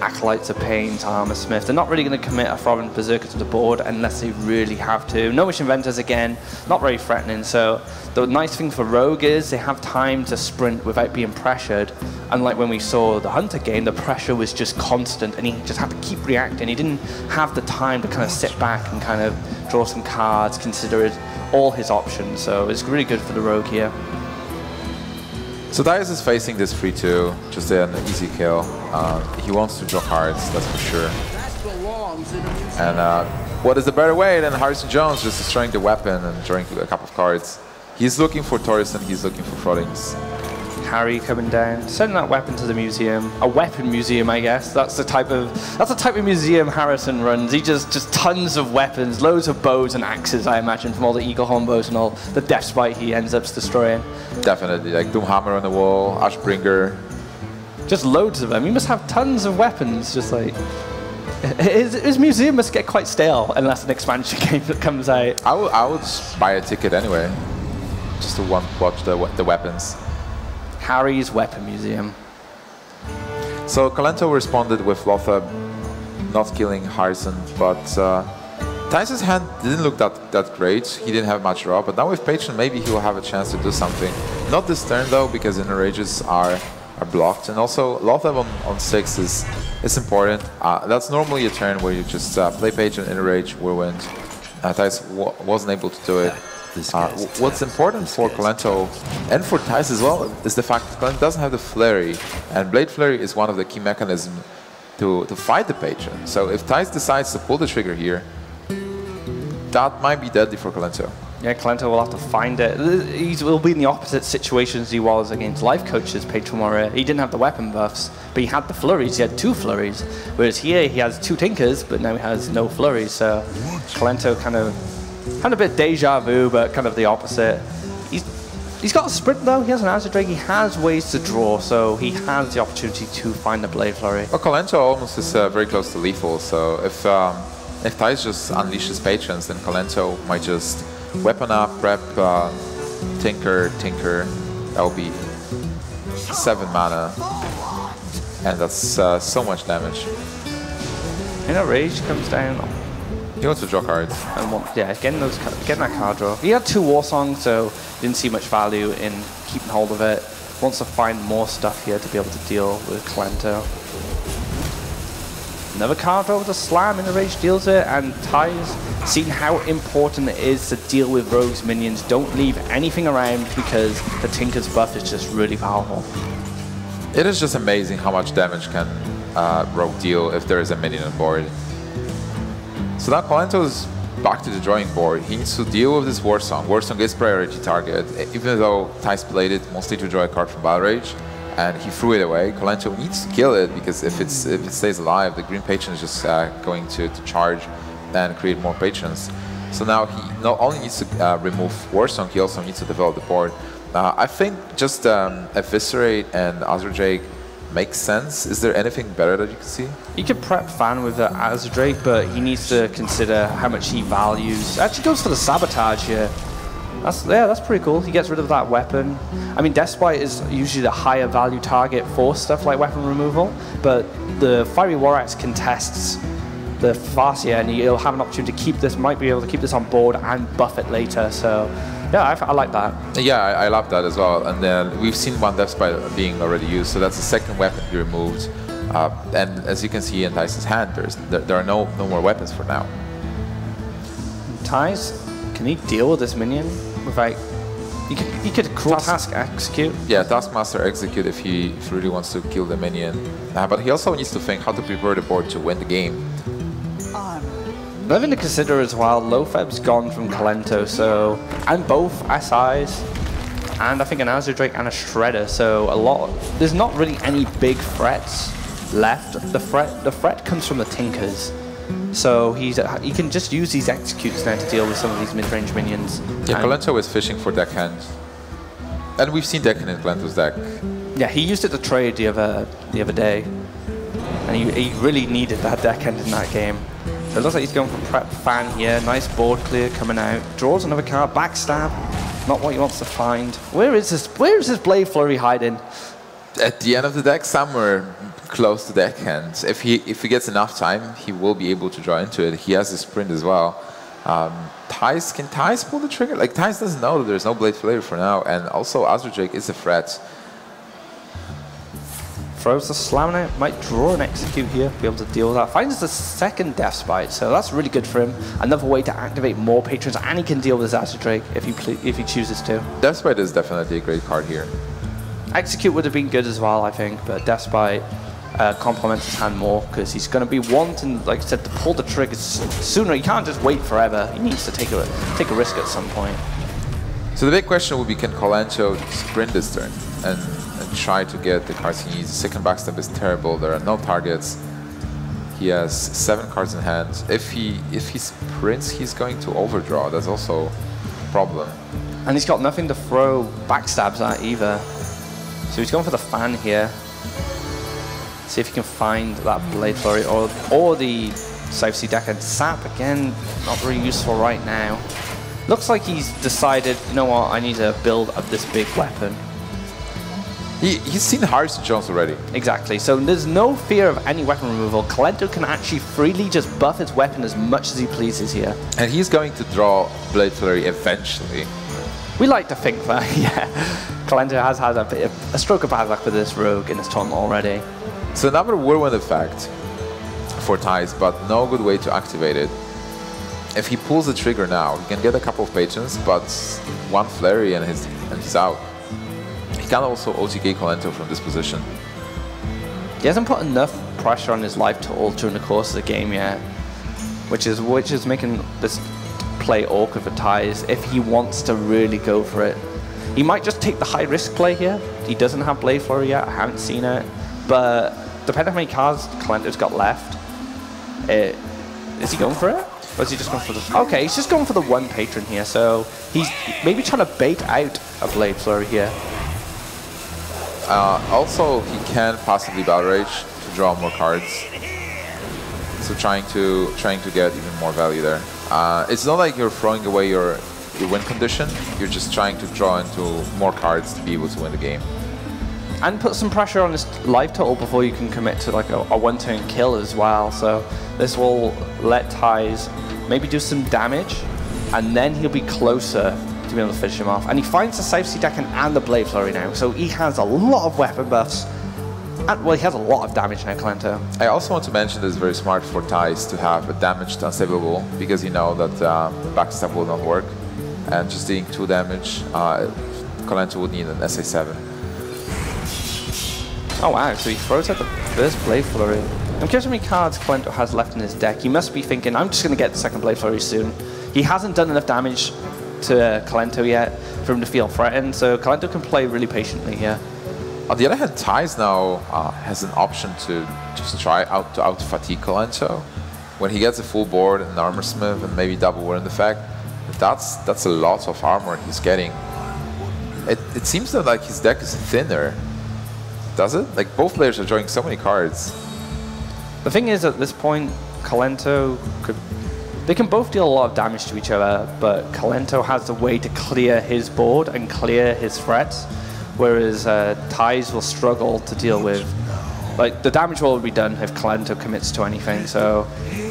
Acolytes of Pain to Armor Smith. They're not really going to commit a Foreign Berserker to the board unless they really have to. Gnomish Inventors, again, not very threatening. So the nice thing for Rogue is they have time to sprint without being pressured. Unlike when we saw the Hunter game, the pressure was just constant and he just had to keep reacting. He didn't have the time to kind of sit back and kind of draw some cards, consider it all his options, so it's really good for the Rogue here. So Thijs is facing this 3-2, just an easy kill. He wants to draw cards, that's for sure. And what is the better way than Harrison Jones just destroying the weapon and drawing a couple of cards? He's looking for Torres and he's looking for Froddings. Harry coming down, sending that weapon to the museum. A weapon museum, I guess. That's the type of museum Harrison runs. He just tons of weapons, loads of bows and axes, I imagine, from all the Eaglehorn bows and all the Deathspite he ends up destroying. Definitely, like Doomhammer on the wall, Ashbringer. Just loads of them. He must have tons of weapons, just like... His museum must get quite stale unless an expansion game that comes out. I would buy a ticket anyway, just to watch the weapons. Harry's Weapon Museum. So Kolento responded with Lothar not killing Harrison, but Thijs' hand didn't look that great. He didn't have much draw, but now with Patron maybe he will have a chance to do something. Not this turn though, because inner rages are blocked, and also Lothar on 6 is important. That's normally a turn where you just play Patron, inner rage, whirlwind. Thijs wasn't able to do it. What's important for Kolento and for Thijs as well is the fact that Kolento doesn't have the flurry, and Blade Flurry is one of the key mechanisms to fight the Patron. So if Thijs decides to pull the trigger here, that might be deadly for Kolento. Yeah, Kolento will have to find it. He will be in the opposite situation as he was against Life Coach's Patron Warrior. He didn't have the weapon buffs, but he had the flurries. He had 2 flurries, whereas here he has 2 tinkers, but now he has no flurries. So Kolento kind of a bit deja vu, but kind of the opposite. He's got a sprint though. He has an Azure Drake. He has ways to draw, so he has the opportunity to find the Blade Flurry. Well, Kolento almost is very close to lethal. So if Thijs just unleashes Patrons, then Kolento might just weapon up, prep, tinker. That'll be 7 mana, and that's so much damage. Inner Rage comes down. He wants to draw cards. And getting that card draw. He had 2 War Songs, so didn't see much value in keeping hold of it. Wants to find more stuff here to be able to deal with Kolento. Another card draw with a slam, Inner Rage deals it, and Thijs, seeing how important it is to deal with Rogue's minions. Don't leave anything around because the Tinker's buff is just really powerful. It is just amazing how much damage can Rogue deal if there is a minion on board. So now Kolento is back to the drawing board. He needs to deal with this War Song. War Song is priority target, even though Thijs played it mostly to draw a card from Battle Rage, and he threw it away. Kolento needs to kill it, because if it stays alive, the green patron is just going to charge and create more patrons. So now he not only needs to remove War Song, he also needs to develop the board. I think just Eviscerate and Azure Drake makes sense. Is there anything better that you can see? He could prep Fan with the Azure Drake, but he needs to consider how much he values. Actually goes for the Sabotage here. That's pretty cool. He gets rid of that weapon. I mean, Deathspite is usually the higher value target for stuff like weapon removal, but the Fiery War Axe contests the Farseer, and he'll have an opportunity to keep this, might be able to keep this on board and buff it later. So yeah, I like that. Yeah, I love that as well. And then we've seen one Deathspite being already used, so that's the second weapon he removed. And as you can see in Thijs' hand, there are no more weapons for now. Thijs, can he deal with this minion without? He could Cruel Task execute. Yeah, Taskmaster execute if he really wants to kill the minion. But he also needs to think how to prepare the board to win the game. Nothing to consider as well. Lofeb's gone from Kolento, so and both SIs, and I think an Azure Drake and a Shredder. So there's not really any big threats left. The threat comes from the Tinkers. So he can just use these executes now to deal with some of these mid-range minions. Yeah, Kolento is fishing for deckhand, and we've seen deckhand in Kolento's deck. Yeah, he used it to trade the other day, and he really needed that deckhand in that game. So it looks like he's going for prep Fan here. Nice board clear coming out. Draws another card. Backstab. Not what he wants to find. Where is this Blade Flurry hiding? At the end of the deck, somewhere close to deckhand. If he gets enough time, he will be able to draw into it. He has a sprint as well. Can Thijs pull the trigger? Like, Thijs doesn't know that there's no Blade Flurry for now, and also Azure Drake is a threat. Throws the slam out, might draw and execute here, be able to deal with that. Finds the second Deathspite, so that's really good for him. Another way to activate more patrons, and he can deal with his Azure Drake if he chooses to. Deathspite is definitely a great card here. Execute would have been good as well, I think, but Deathspite, complements his hand more, because he's going to be wanting, like I said, to pull the triggers sooner. He can't just wait forever. He needs to take a risk at some point. So the big question will be, can Kolento sprint this turn and try to get the cards he needs? The second backstab is terrible. There are no targets. He has 7 cards in hand. If he sprints, he's going to overdraw. That's also a problem. And he's got nothing to throw backstabs at either. So he's going for the fan here. See if he can find that Blade Flurry or the South Sea deck. And Sap, again, not very useful right now. Looks like he's decided, you know what, I need to build up this big weapon. He's seen Hearthstone Jones already. Exactly, so there's no fear of any weapon removal. Kolento can actually freely just buff his weapon as much as he pleases here. And he's going to draw Blade Flurry eventually. We like to think that, yeah. Kolento has had a stroke of bad luck with this rogue in this tournament already. So another whirlwind effect for Thijs, but no good way to activate it. If he pulls the trigger now, he can get a couple of patrons, but 1 Flurry and he's out. He can also OTK Kolento from this position. He hasn't put enough pressure on his life total during the course of the game yet, which is making this play awkward for Thijs if he wants to really go for it. He might just take the high risk play here. He doesn't have Blade Flurry yet, I haven't seen it, but depending on how many cards Kolento's got left, is he going for it? Or is he just going for the... Okay, he's just going for the 1 patron here, so he's maybe trying to bait out a Blade Flurry here. Also, he can possibly Battle Rage to draw more cards. So trying to get even more value there. It's not like you're throwing away your win condition. You're just trying to draw into more cards to be able to win the game. And put some pressure on his life total before you can commit to like a 1-turn kill as well. So this will let Thijs maybe do some damage, and then he'll be closer to be able to finish him off. And he finds the South Sea deck and the Blade Flurry now, so he has a lot of weapon buffs. And, well, he has a lot of damage now, Kolento. I also want to mention that it's very smart for Thijs to have a damaged unstableable, because you know that backstab will not work. And just dealing 2 damage, Kolento would need an SA7. Oh wow, so he throws out the first Blade Flurry. I'm curious how many cards Kolento has left in his deck. He must be thinking, I'm just going to get the second Blade Flurry soon. He hasn't done enough damage to Kolento yet for him to feel threatened, so Kolento can play really patiently here. On the other hand, Thijs now has an option to just try to out-fatigue Kolento. When he gets a full board and Armor Smith and maybe double Warren effect, that's a lot of armor he's getting. It seems that like his deck is thinner. Does it? Like both players are drawing so many cards. The thing is, at this point, Kolento they can both deal a lot of damage to each other, but Kolento has the way to clear his board and clear his threats, whereas Thijs will struggle to deal with. Like, the damage will be done if Kolento commits to anything, so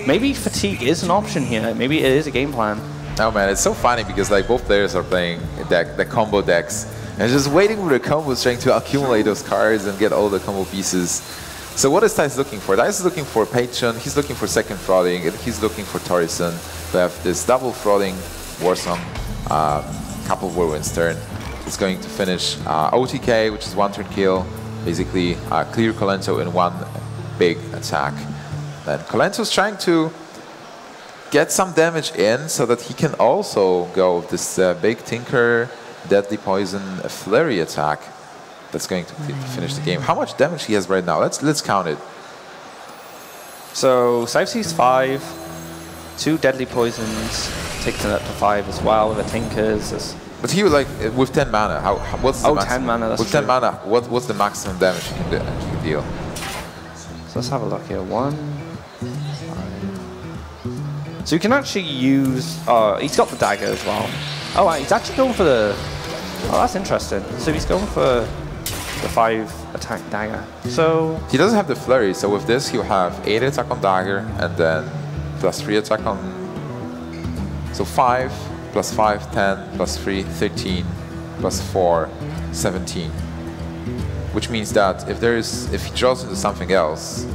maybe fatigue is an option here. Maybe it is a game plan. Oh man, it's so funny because like both players are playing the combo decks and just waiting for the combos, trying to accumulate those cards and get all the combo pieces. So what is Thijs looking for? Thijs is looking for Patron, he's looking for second Throttling, and he's looking for Torison. We have this double Throttling Warsong, couple of Whirlwind's turn. It's going to finish OTK, which is 1-turn kill, basically clear Kolento in 1 big attack. Then Kolento's trying to get some damage in so that he can also go with this big Tinker, Deadly Poison, Flurry attack that's going to finish the game. How much damage he has right now? Let's count it. So South Sea's 5, 2 Deadly Poisons, takes it up to 5 as well with the Tinkers. But he would like with 10 mana. What's the maximum? 10 mana. That's with true. 10 mana, what's the maximum damage he can deal? So let's have a look here. 1, 5. So you can actually use. He's got the dagger as well. Oh, he's actually going for the. Oh, that's interesting. So he's going for the 5 attack dagger. So he doesn't have the flurry. So with this, he'll have 8 attack on dagger and then plus 3 attack on. So 5 plus 5, 10 plus 3, 13 plus 4, 17. Which means that if he draws into something else,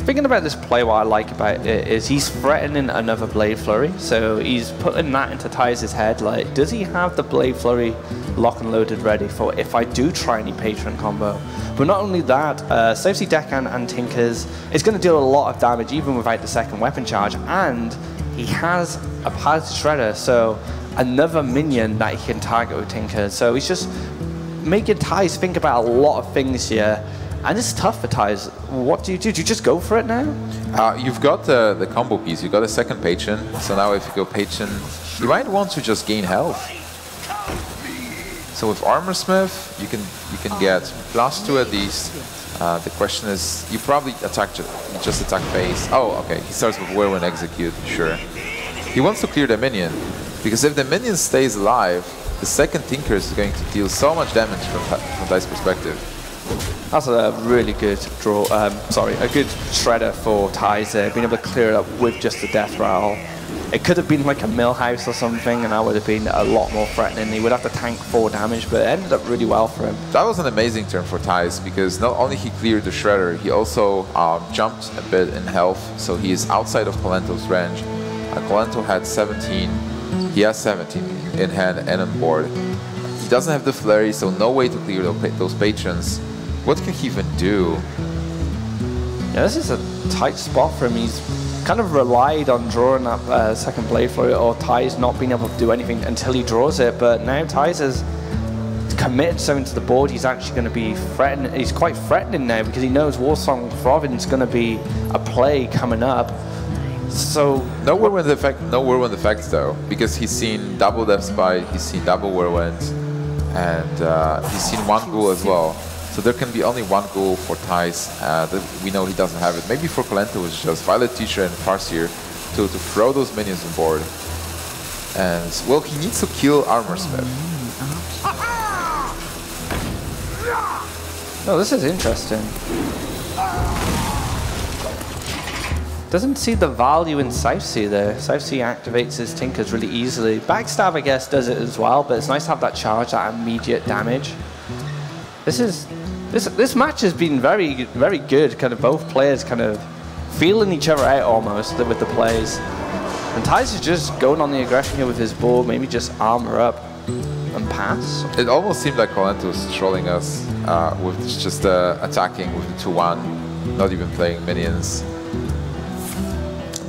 Thinking about this play, what I like about it is he's threatening another Blade Flurry, so he's putting that into Ty's head, like, does he have the Blade Flurry lock and loaded ready for if I do try any Patron combo? But not only that, Safety Deckhand and Tinkers is going to deal a lot of damage even without the second weapon charge, and he has a Piloted Shredder, so another minion that he can target with Tinkers. So he's just making Ty's think about a lot of things here. And it's tough for Ty's. What do you do? Do you just go for it now? You've got the combo piece. You've got a second Patron. So now if you go Patron, you might want to just gain health. So with Armor Smith, you can get +2 at least. The question is, you probably just attack base. Oh, okay. He starts with Whirlwind Execute. Sure. He wants to clear the minion, because if the minion stays alive, the second Tinker is going to deal so much damage from Ty's perspective. That's a really good draw. A good shredder for Ty's there, being able to clear it up with just the death rattle. It could have been like a Millhouse or something, and that would have been a lot more threatening. He would have to tank 4 damage, but it ended up really well for him. That was an amazing turn for Ty's, because not only he cleared the shredder, he also jumped a bit in health, so he is outside of Kolento's range. Kolento had 17. He has 17 in hand and on board. He doesn't have the flurry, so no way to clear those patrons. What can he even do? Yeah, this is a tight spot for him. He's kind of relied on drawing that second Blade Flurry, or Ty's not being able to do anything until he draws it. But now Ty's has committed something to the board. He's actually going to be threatening. He's quite threatening now because he knows Warsong Throbbing is going to be a play coming up. So no Whirlwind effects though, because he's seen double Death Spite, he's seen double Whirlwind, and he's seen 1 ghoul as well. So there can be only 1 ghoul for Ty's. We know he doesn't have it. Maybe for Kolento it's just Violet Teacher and Farseer to throw those minions on board. And well, he needs to kill Armor Smith. Oh, this is interesting. Doesn't see the value in Southsea there. Southsea activates his Tinkers really easily. Backstab, I guess, does it as well, but it's nice to have that charge, that immediate damage. This match has been very, very good. Kind of both players kind of feeling each other out almost with the plays. And Ty's is just going on the aggression here with his board, maybe just armor up and pass. It almost seemed like Kolento was trolling us with just attacking with the 2-1, not even playing minions.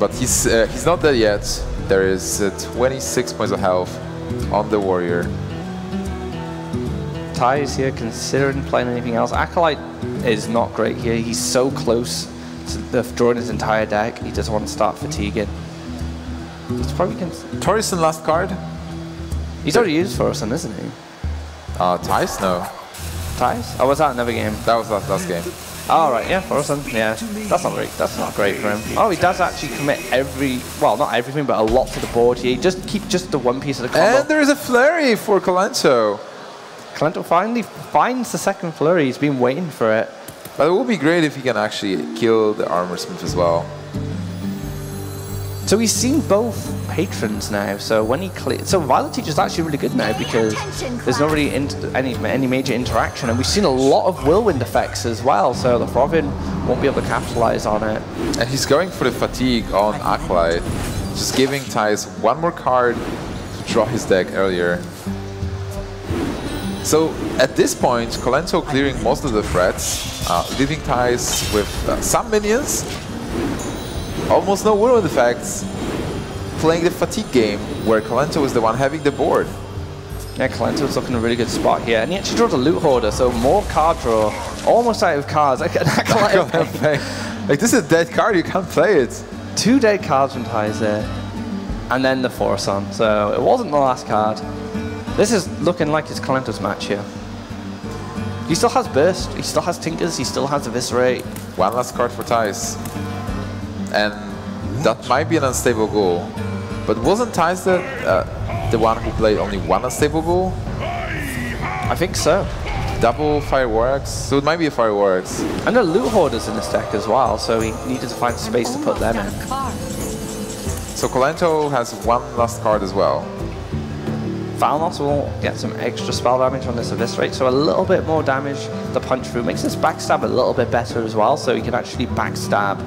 But he's not dead yet. There is 26 points of health on the warrior. Ty is here considering playing anything else. Acolyte is not great here. He's so close to drawing his entire deck. He doesn't want to start fatiguing. It's probably Torison last card. He's already used Torison, isn't he? Ty's? No. Ty's? Oh, was that another game? That was last game. Oh, right, yeah, Torison. Yeah, that's not great. That's not great for him. Oh, he does actually commit well, not everything, but a lot to the board here. He just keep just the one piece of the combo. And there is a flurry for Kolento. Kolento finally finds the second flurry. He's been waiting for it. But it would be great if he can actually kill the Armor Smith as well. So he's seen both patrons now. So when he so Violet Teacher is actually really good now because there's not really any major interaction, and we've seen a lot of Whirlwind effects as well. So the Throbbing won't be able to capitalize on it. And he's going for the fatigue on Acolyte, just giving Ty's 1 more card to draw his deck earlier. So at this point, Kolento clearing most of the threats, leaving Ty's with some minions. Almost no Whirlwind effects, playing the fatigue game, where Kolento is the one having the board. Yeah, Kolento's looking in a really good spot here, and he actually draws a Loot Hoarder, so more card draw, almost out of cards. Like this is a dead card, you can't play it. 2 dead cards from Ty's there, and then the Force on, so it wasn't the last card. This is looking like it's Kolento's match here. He still has Burst, he still has Tinkers, he still has Eviscerate. 1 last card for Ty's. And that might be an unstable goal. But wasn't Ty's the one who played only 1 unstable goal? I think so. Double Fireworks, so it might be a Fireworks. And the Loot Hoarders in this deck as well, so he needed to find space to put them in. So Kolento has 1 last card as well. Valnos will get some extra spell damage on this Eviscerate, so a little bit more damage to punch through. Makes this backstab a little bit better as well, so he can actually backstab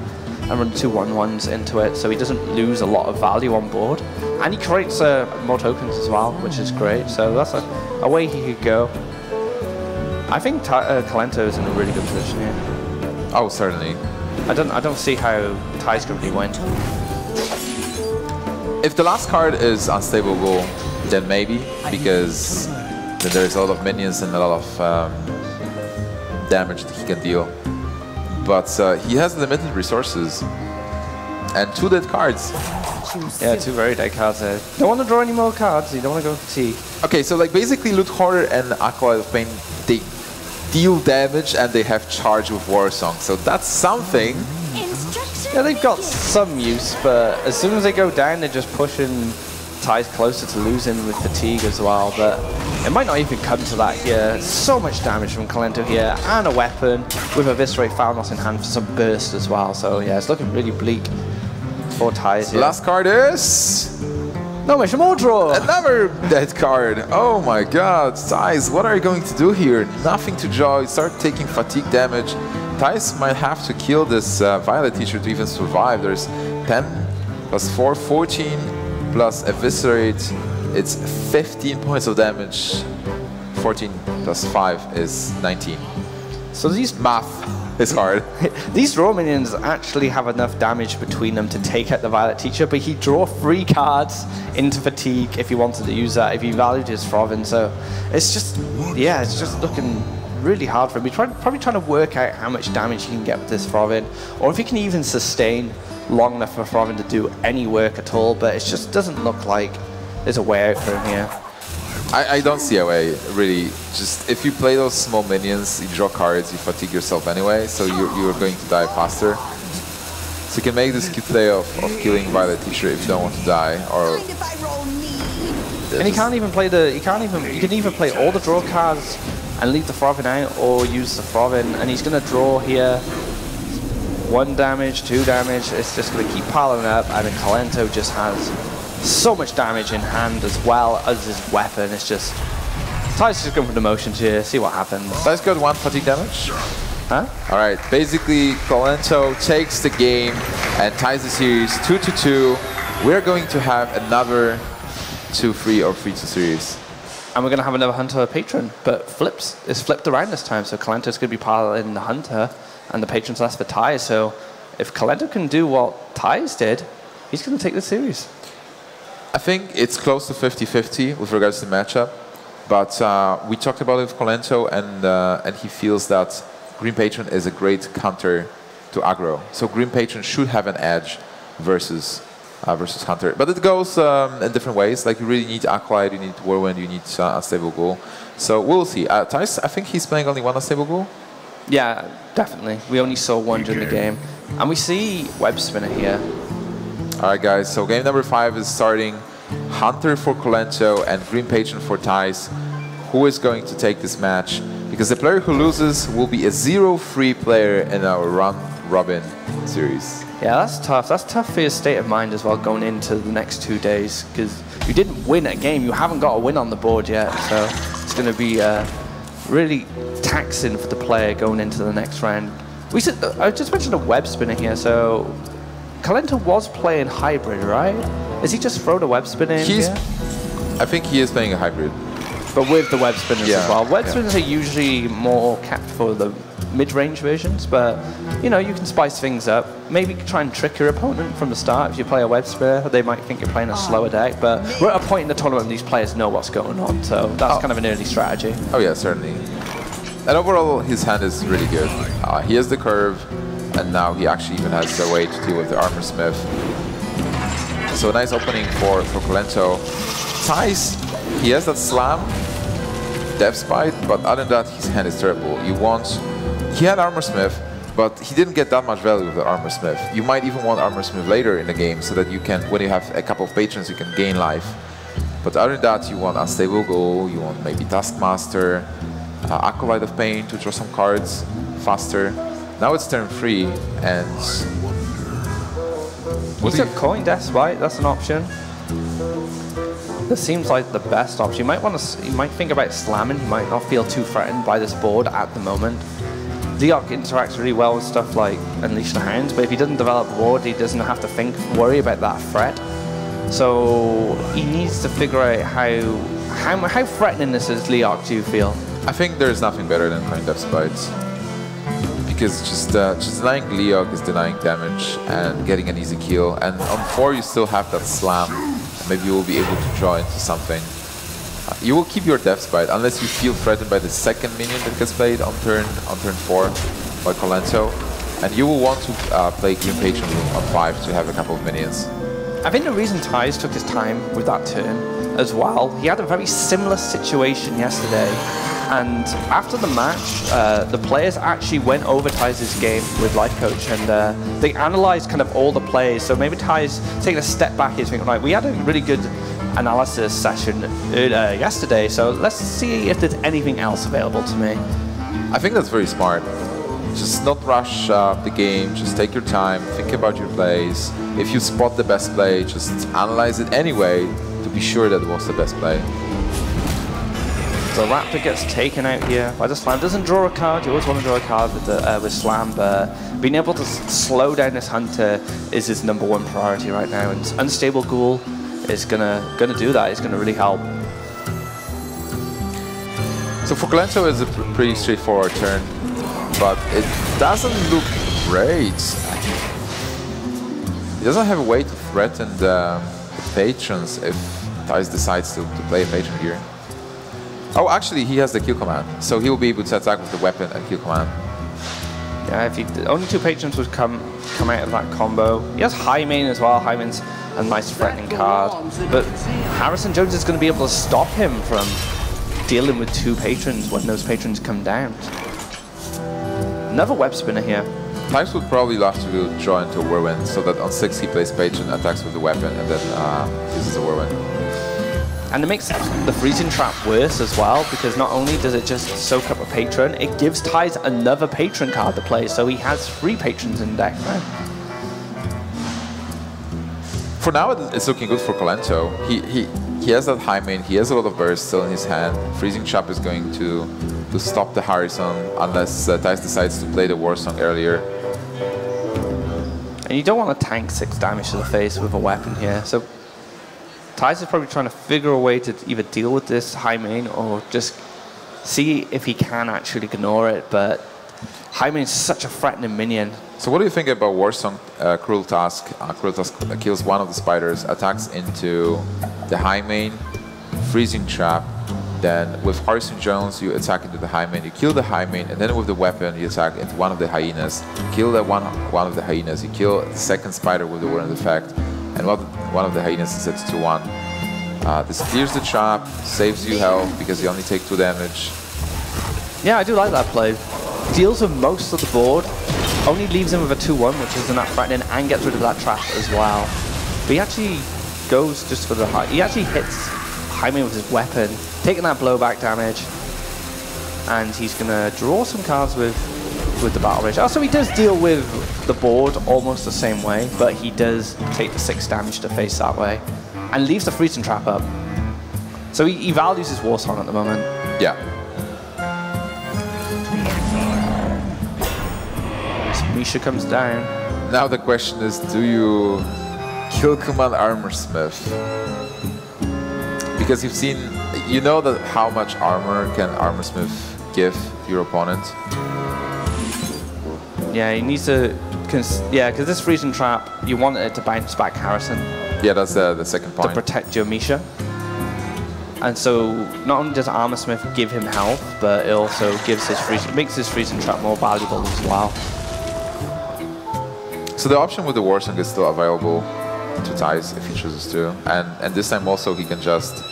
and run 2 1/1s into it, so he doesn't lose a lot of value on board. And he creates more tokens as well, which is great. So that's a way he could go. I think Kolento is in a really good position here. Oh, certainly. I don't see how Ty's going to win. If the last card is Unstable Goal, then maybe, because then there's a lot of minions and a lot of damage that he can deal. But he has limited resources and 2 dead cards. Yeah, 2 very dead cards there. Don't want to draw any more cards. You don't want to go fatigue. Okay, so like basically Loot Hoarder and Acolyte of Pain, they deal damage and they have charge with War Song. So that's something. Yeah, they've got some use, but as soon as they go down, they're just pushing Ty's closer to losing with fatigue as well. But it might not even come to that here. So much damage from Kolento here, and a weapon with Eviscerate Foulmoss in hand for some burst as well. So yeah, it's looking really bleak for Ty's here. Last card is... No, Mission more draw! Another dead card! Oh my god, Thijs, what are you going to do here? Nothing to draw, you start taking fatigue damage. Thijs might have to kill this Violet Teacher to even survive. There's 10 plus 4, 14 plus Eviscerate. It's 15 points of damage. 14 plus 5 is 19. So these math is hard. These draw minions actually have enough damage between them to take out the Violet Teacher, but he'd draw 3 cards into fatigue if he wanted to use that, if he valued his Frovin. So it's just, yeah, it's just looking really hard for him. He's probably trying to work out how much damage he can get with this Frovin, or if he can even sustain long enough for Frovin to do any work at all, but it just doesn't look like there's a way out for him here. I don't see a way, really. Just if you play those small minions, you draw cards, you fatigue yourself anyway, so you're going to die faster. So you can make this cute play of killing Violet Teacher if you don't want to die, or... And he can't even play the... you can either play all the draw cards and leave the Frovin out, or use the Frovin, and he's going to draw here 1 damage, 2 damage. It's just going to keep piling up, and then Kolento just has so much damage in hand as well as his weapon. It's just... Ty's just going for the motions here, see what happens. Ty's got 1 fatigue damage. Huh? Alright, basically Kolento takes the game and ties the series 2-2. We're going to have another 2-3 or 3-2 series. And we're going to have another Hunter Patron, but it's flipped around this time, so Kolento's going to be piloting the Hunter, and the Patron's left for Ty. So if Kolento can do what Ty's did, he's going to take the series. I think it's close to 50-50 with regards to the matchup, but we talked about it with Kolento, and he feels that Green Patron is a great counter to aggro. So Green Patron should have an edge versus Hunter. But it goes in different ways. Like you really need Acolyte, you need Whirlwind, you need Unstable Ghoul. So we'll see. Thijs, I think he's playing only 1 Unstable Ghoul. Yeah, definitely. We only saw 1 during the game. And we see Web Spinner here. Alright guys, so game number 5 is starting. Hunter for Kolento and Green Patron for Thijs. Who is going to take this match? Because the player who loses will be a 0-3 player in our round-robin series. Yeah, that's tough. That's tough for your state of mind as well going into the next 2 days, because you didn't win a game. You haven't got a win on the board yet, so it's going to be really taxing for the player going into the next round. I just mentioned a Web Spinner here, so Kolento was playing hybrid, right? Is he just throw the Web Spinner in here? I think he is playing a hybrid. But with the Web Spinners as well. Web Spinners are usually more capped for the mid-range versions, but you know, you can spice things up. Maybe try and trick your opponent from the start. If you play a Web Spinner, they might think you're playing a slower deck, but we're at a point in the tournament when these players know what's going on, so that's kind of an early strategy. Oh yeah, certainly. And overall, his hand is really good. He has the curve, and now he actually even has a way to deal with the Armor Smith. So a nice opening for Kolento. Thijs, he has that slam, Death Spite, but other than that, his hand is terrible. He had Armor Smith, but he didn't get that much value with the Armor Smith. You might even want Armor Smith later in the game, so that you can, when you have a couple of patrons, you can gain life. But other than that, you want Unstable Ghoul, you want maybe Taskmaster, Acolyte of Pain to draw some cards faster. Now it's turn 3, and... He's got Coin Death Spite, that's an option. This seems like the best option. You might think about slamming. You might not feel too threatened by this board at the moment. Leok interacts really well with stuff like Unleash the Hounds, but if he doesn't develop ward, he doesn't have to worry about that threat. So he needs to figure out how threatening this is, Leok, do you feel? I think there's nothing better than playing Death Spites. Because just denying Leok is denying damage and getting an easy kill. And on 4 you still have that slam. And maybe you will be able to draw into something. You will keep your Death Spite unless you feel threatened by the second minion that gets played on turn 4 by Kolento. And you will want to play Green Patron on 5 to have a couple of minions. I think the reason Thijs took his time with that turn as well, he had a very similar situation yesterday. And after the match, the players actually went over Thijs' game with Life Coach, and they analysed kind of all the plays. So maybe Thijs taking a step back is thinking, right, we had a really good analysis session yesterday, so let's see if there's anything else available to me. I think that's very smart. Just not rush the game, just take your time, think about your plays. If you spot the best play, just analyze it anyway to be sure that it was the best play. So Raptor gets taken out here by the Slam. Doesn't draw a card. You always want to draw a card with Slam, but being able to slow down this Hunter is his #1 priority right now. And Unstable Ghoul is gonna do that. It's gonna really help. So for Kolento, it's a pretty straightforward turn, but it doesn't look great. He doesn't have a way to threaten the patrons if Thijs decides to play a patron here. Oh, actually, he has the kill command, so he will be able to attack with the weapon and kill command. Yeah, if only 2 patrons would come out of that combo. He has High Main as well. High Main's a nice threatening card, but Harrison Jones is going to be able to stop him from dealing with 2 patrons when those patrons come down. Another web spinner here. Thijs would probably love to draw into a Whirlwind, so that on 6 he plays patron, attacks with the weapon, and then uses a Whirlwind. And it makes the freezing trap worse as well, because not only does it just soak up a patron, it gives Thijs another patron card to play, so he has 3 patrons in deck now. For now, it's looking good for Kolento. He has that high main, he has a lot of burst still in his hand. Freezing trap is going to stop the Harrison unless Thijs decides to play the War Song earlier. And you don't want to tank 6 damage to the face with a weapon here, so Thijs is probably trying to figure a way to either deal with this high main or just see if he can actually ignore it, but high main is such a threatening minion. So what do you think about Warsong Cruel Task? Cruel Task kills one of the spiders, attacks into the high main, freezing trap, then with Harrison Jones you attack into the high main, you kill the high main, and then with the weapon you attack into one of the hyenas, kill that one of the hyenas, you kill the second spider with the Whirlwind effect, and one of the hyenas is at 2-1. This clears the trap, saves you health because you only take 2 damage. Yeah, I do like that play. Deals with most of the board, only leaves him with a 2-1, which isn't that threatening, and gets rid of that trap as well. But he actually goes just for the high. He actually hits Jaime with his weapon, taking that blowback damage, and he's gonna draw some cards with the Battle Rage. Also, he does deal with the board almost the same way, but he does take the 6 damage to face that way, and leaves the freezing trap up. So he values his War Song at the moment. Yeah. So Misha comes down. Now the question is, do you kill Command Armorsmith? Because you've seen, you know that how much armor can Armorsmith give your opponent? Yeah, he needs to, because this freezing trap, you want it to bounce back Harrison. Yeah, that's the second point. To protect your Misha. And so not only does Armorsmith give him health, but it also gives makes his freezing trap more valuable as well. So the option with the War Song is still available to Thijs if he chooses to, and this time also he can just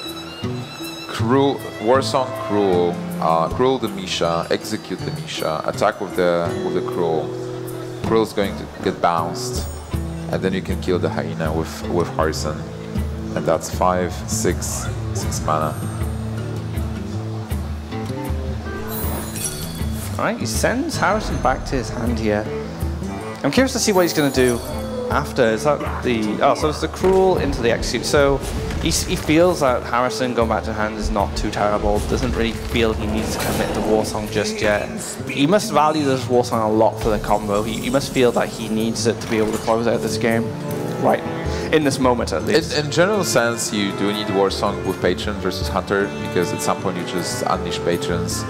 War Song Cruel the Misha, execute the Misha, attack with the Cruel. Cruel is going to get bounced, and then you can kill the hyena with Harrison, and that's 6 mana. Alright, he sends Harrison back to his hand here. I'm curious to see what he's going to do after. Is that so it's the Cruel into the Execute. So he feels that Harrison going back to hand is not too terrible. Doesn't really feel he needs to commit to Warsong just yet. He must value this Warsong a lot for the combo. He must feel that he needs it to be able to close out this game. Right. In this moment, at least. In general sense, you do need Warsong with Patron versus Hunter, because at some point you just unleash Patrons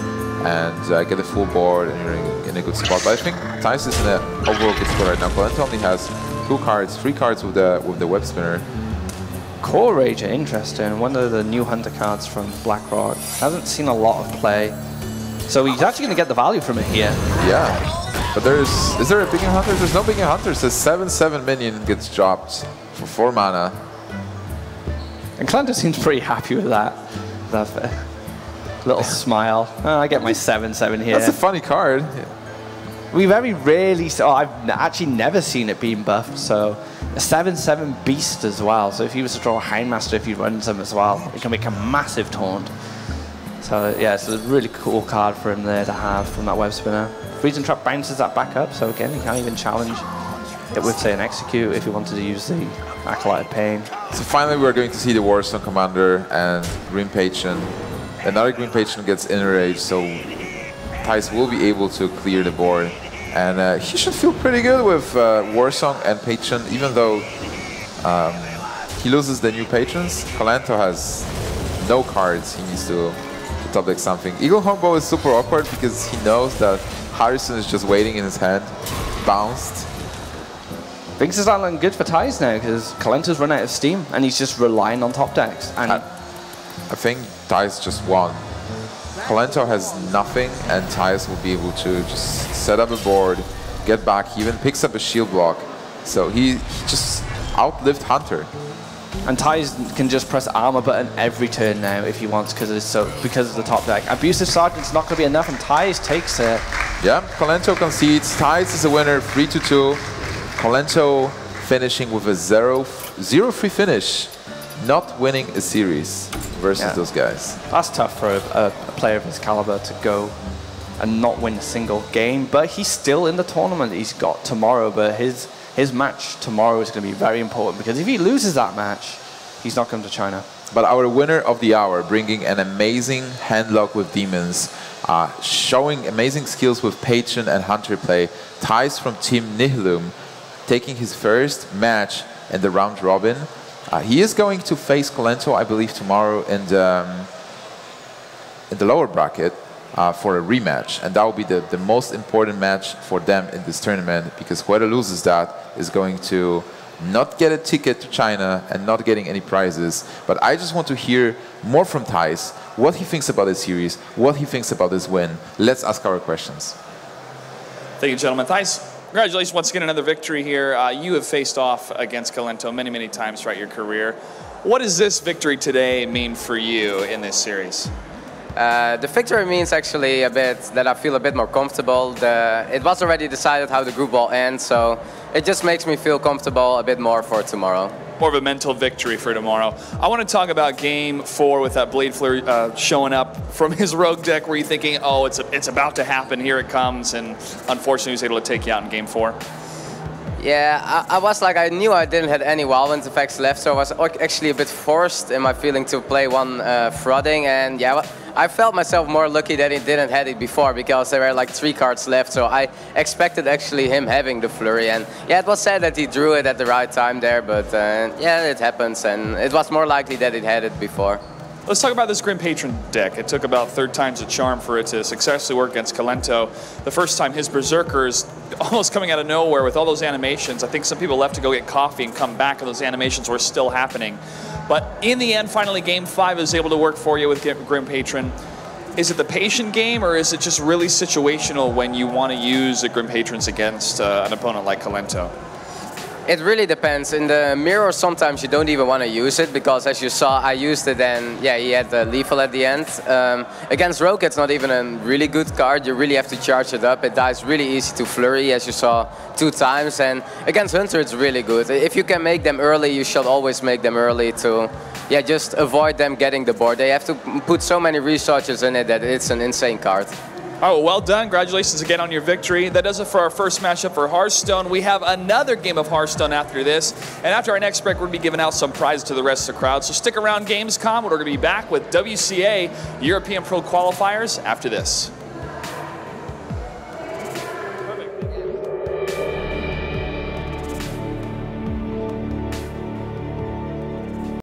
and get a full board and you're in a good spot. But I think Thijs is in an overall good spot right now. Kolento only has 3 cards with the web spinner. Core Rager, interesting. One of the new Hunter cards from BlackRock. Hasn't seen a lot of play. So he's actually going to get the value from it here. Yeah. But is there a Big Hunter? There's no Big Hunter. So 7/7 minion gets dropped for 4 mana. And Kolento seems pretty happy with that. That little smile. Oh, I get my 7/7 here. That's a funny card. We very rarely, I've actually never seen it being buffed, so a 7/7 beast as well. So if he was to draw a Houndmaster, if he runs them as well, it can make a massive taunt. So yeah, it's a really cool card for him there to have from that web spinner. Freezing Trap bounces that back up, so again, he can't even challenge it with, say, an Execute if he wanted to use the Acolyte of Pain. So finally we're going to see the Warsong Commander and Green Patron. Another Green Patron gets enraged, so Thijs will be able to clear the board. And he should feel pretty good with Warsong and Patron, even though he loses the new Patrons. Kolento has no cards, he needs to top deck something. Eagle Hornbow is super awkward because he knows that Harrison is just waiting in his hand, bounced. Things are not looking good for Thijs now because Kolento's run out of steam and he's just relying on top decks. And I think Thijs just won. Kolento has nothing and Thijs will be able to just set up a board, get back. He even picks up a shield block. So he just outlived Hunter. And Thijs can just press armor button every turn now if he wants because of the top deck. Abusive Sergeant's not going to be enough and Thijs takes it. Yeah, Kolento concedes. Thijs is a winner, 3-2. Kolento finishing with a 0-3 finish, not winning a series versus those guys. That's tough for a player of his caliber to go and not win a single game, but he's still in the tournament. He's got tomorrow, but his match tomorrow is going to be very important because if he loses that match, he's not coming to China. But our winner of the hour, bringing an amazing handlock with demons, showing amazing skills with Patron and Hunter play, Thijs from Team Nihilum, taking his first match in the round robin. He is going to face Kolento, I believe, tomorrow in the lower bracket for a rematch. And that will be the most important match for them in this tournament, because whoever loses that is going to not get a ticket to China and not getting any prizes. But I just want to hear more from Thijs, what he thinks about this series, what he thinks about this win. Let's ask our questions. Thank you, gentlemen. Thijs, congratulations once again, another victory here. You have faced off against Kolento many, many times throughout your career. What does this victory today mean for you in this series? The victory means actually a bit that I feel a bit more comfortable. It was already decided how the group will end, so it just makes me feel comfortable a bit more for tomorrow. More of a mental victory for tomorrow. I want to talk about Game 4 with that Blade Flare showing up from his rogue deck. Were you thinking, oh, it's about to happen, here it comes, and unfortunately he was able to take you out in Game 4? Yeah, I was like, I knew I didn't have any Wildlands effects left, so I was actually a bit forced in my feeling to play one Flooding, and yeah, I felt myself more lucky that he didn't have it before, because there were like 3 cards left, so I expected actually him having the Flurry, and yeah, it was sad that he drew it at the right time there, but yeah, it happens, and it was more likely that he had it before. Let's talk about this Grim Patron deck. It took about 3rd times a charm for it to successfully work against Kolento. The first time, his Berserkers almost coming out of nowhere with all those animations. I think some people left to go get coffee and come back and those animations were still happening. But in the end, finally, Game 5 is able to work for you with Grim Patron. Is it the patient game, or is it just really situational when you want to use the Grim Patrons against an opponent like Kolento? It really depends. In the mirror, sometimes you don't even want to use it, because as you saw, I used it and yeah, he had the lethal at the end. Against Rogue, it's not even a really good card. You really have to charge it up. It dies really easy to Flurry, as you saw 2 times. And against Hunter, it's really good. If you can make them early, you should always make them early to just avoid them getting the board. They have to put so many resources in it that it's an insane card. Oh, well done. Congratulations again on your victory. That does it for our first matchup for Hearthstone. We have another game of Hearthstone after this. And after our next break, we're going to be giving out some prizes to the rest of the crowd. So stick around, Gamescom. We're going to be back with WCA European Pro Qualifiers after this.